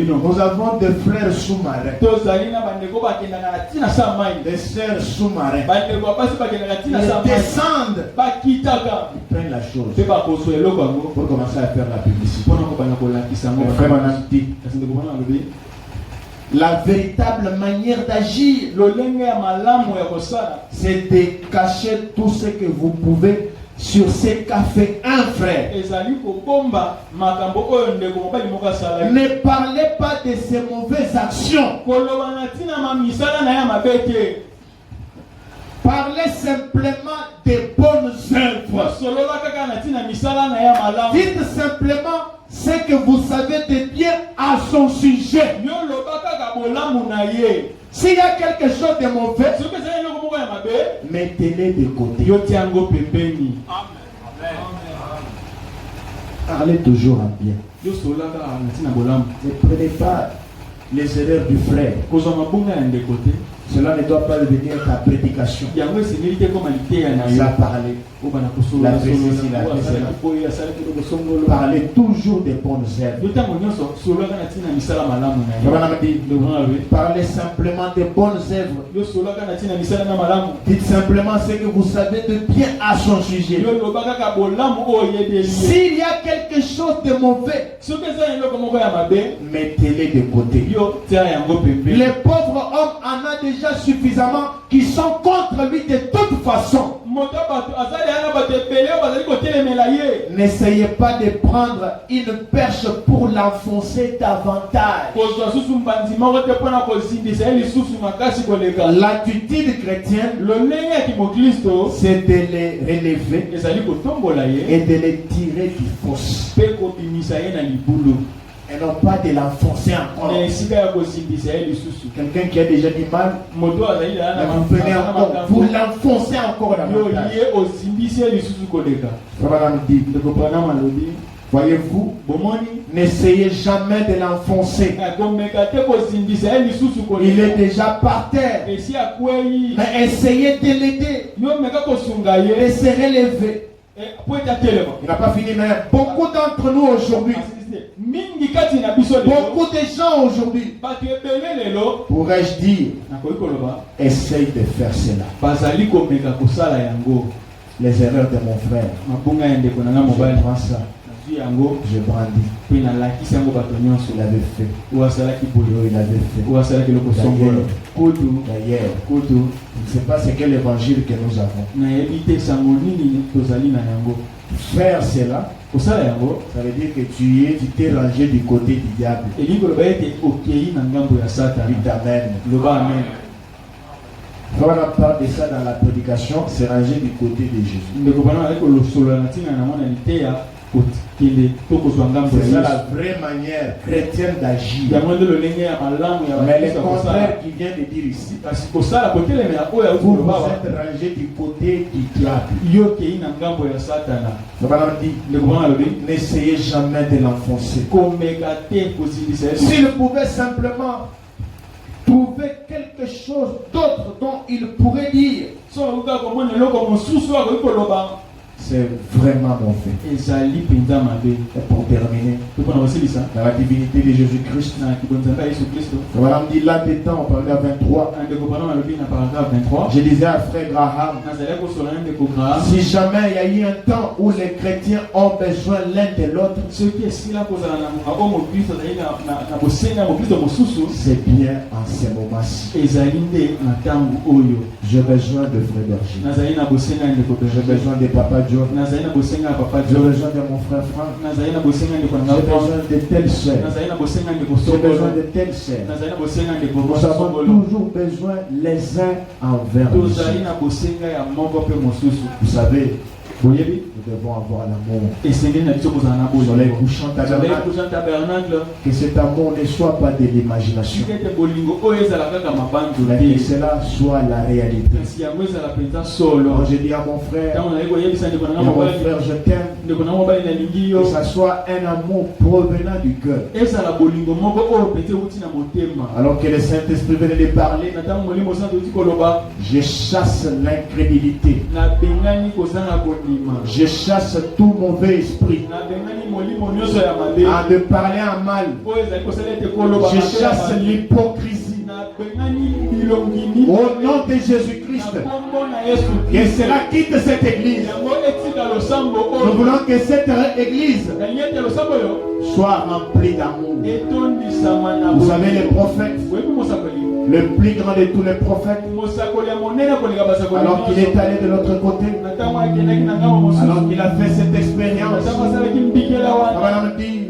nous avons des frères sous-marins, des sœurs sous-marins. Ils descendent, ils prennent la chose pour commencer à faire la publicité. La véritable manière d'agir, c'est de cacher tout ce que vous pouvez sur ce qu'a fait un frère. Ne parlez pas de ses mauvaises actions. Parlez simplement des bonnes œuvres. Dites simplement ce que vous savez de bien à son sujet. S'il y a quelque chose de mauvais, mettez-les de côté. Parlez toujours en bien. Ne prenez pas les erreurs du frère. Cela ne doit pas devenir ta prédication. Il a parlé. La précision, parlez toujours des bonnes œuvres. Parlez simplement des bonnes œuvres. Dites simplement ce que vous savez de bien à son sujet. S'il y a quelque chose de mauvais, mettez-les de côté. Les pauvres hommes en ont déjà suffisamment qui sont contre lui de toute façon. N'essayez pas de prendre une perche pour l'enfoncer davantage. L'attitude chrétienne, c'est de les relever et de les tirer du fosse. Et non pas de l'enfoncer encore. Quelqu'un qui a déjà du mal, vous venez encore, vous l'enfoncez encore davantage. Voyez-vous, n'essayez jamais de l'enfoncer. Il est déjà par terre. Mais essayez de l'aider, de se relever. Il n'a pas fini, mais beaucoup d'entre nous aujourd'hui, beaucoup de gens aujourd'hui, pourrais-je dire, essaye de faire cela. Les erreurs de mon frère, je prends ça, je brandis. Il avait fait. Il avait fait. D'ailleurs, je ne sais pas c'est quel évangile que nous avons. Faire cela, ça veut dire que tu t'es rangé du côté du diable. Il t'amène. Quand on parle de ça dans la prédication, c'est rangé du côté de Jésus. C'est ça la vraie manière chrétienne d'agir. Mais le contraire qui vient de dire ici, vous êtes rangé du côté du diable. N'essayez jamais de l'enfoncer. S'il pouvait simplement trouver quelque chose d'autre dont il pourrait dire, c'est vraiment mauvais. Et pour terminer, dans la divinité de Jésus-Christ, voilà, on dit là-dedans, on parlait à 23. Je disais à frère Graham, si jamais il y a eu un temps où les chrétiens ont besoin l'un de l'autre, c'est bien en ce moment-ci. J'ai besoin de frère Berger. J'ai besoin de papa John. J'ai besoin de mon frère Franck. J'ai besoin de telle sœur. J'ai besoin de telle sœur. Nous avons toujours besoin les uns envers les autres. Vous savez, nous devons avoir l'amour. Sur les couchants tabernacles, que cet amour ne soit pas de l'imagination, mais que cela soit la réalité. Quand je dis à mon frère, je t'aime, que ça soit un amour provenant du cœur. Alors que le Saint-Esprit venait de parler, je chasse l'incrédulité. Je chasse tout mauvais esprit à de parler en mal. Je chasse l'hypocrisie. Au nom de Jésus-Christ, que cela quitte cette église. Nous voulons que cette église soit remplie d'amour. Vous savez, les prophètes, le plus grand de tous les prophètes, alors qu'il est allé de l'autre côté, alors qu'il a fait cette expérience,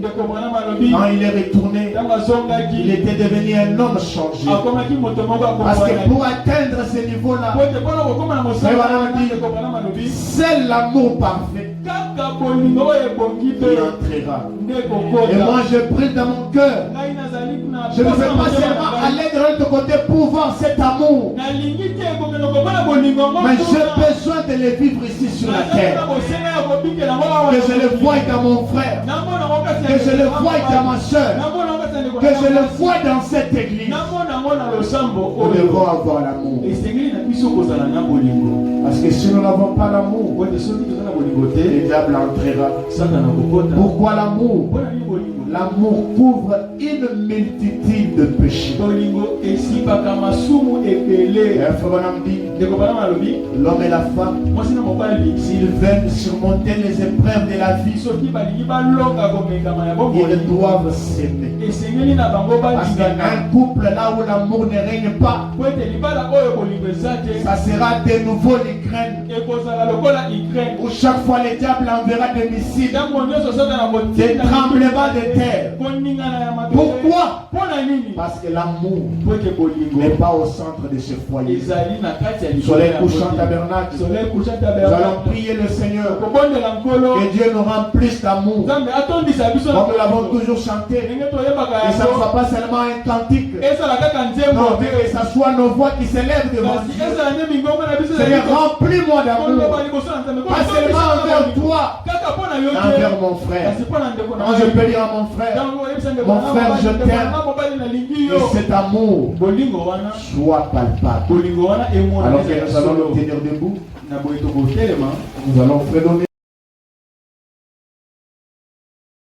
quand il est retourné, il était devenu un homme changé. Parce que pour atteindre ce niveau-là, c'est l'amour parfait qui entrera. Et moi je prie dans mon cœur, je ne veux pas seulement aller de l'autre côté pour voir cet amour, mais j'ai besoin de le vivre ici sur la terre. Que je le voie dans mon frère, que je le voie dans ma soeur, que je le voie dans cette église. Nous devons avoir l'amour. Parce que si nous n'avons pas l'amour, le diable entrera. Pourquoi l'amour? L'amour couvre une multitude de péchés. L'homme et la femme, s'ils veulent surmonter les épreuves de la vie, ils doivent s'aimer. Parce qu'un couple là où l'amour ne règne pas, ça sera de nouveau l'Ukraine, où chaque fois le diable enverra des missiles, des tremblements de terre. Pourquoi? Parce que l'amour n'est pas au centre de ce foyer. Soleil couchant tabernacle, nous allons prier le Seigneur que Dieu nous remplisse d'amour, comme nous l'avons toujours chanté. Et ça ne soit pas seulement un cantique, non, mais que ce soit nos voix qui s'élèvent devant Dieu. Seigneur, remplis-moi d'amour, pas seulement envers toi, mais envers mon frère. Quand je peux dire à mon frère, je t'aime, que cet amour soit palpable. Alors que nous allons nous tenir debout, nous allons fredonner.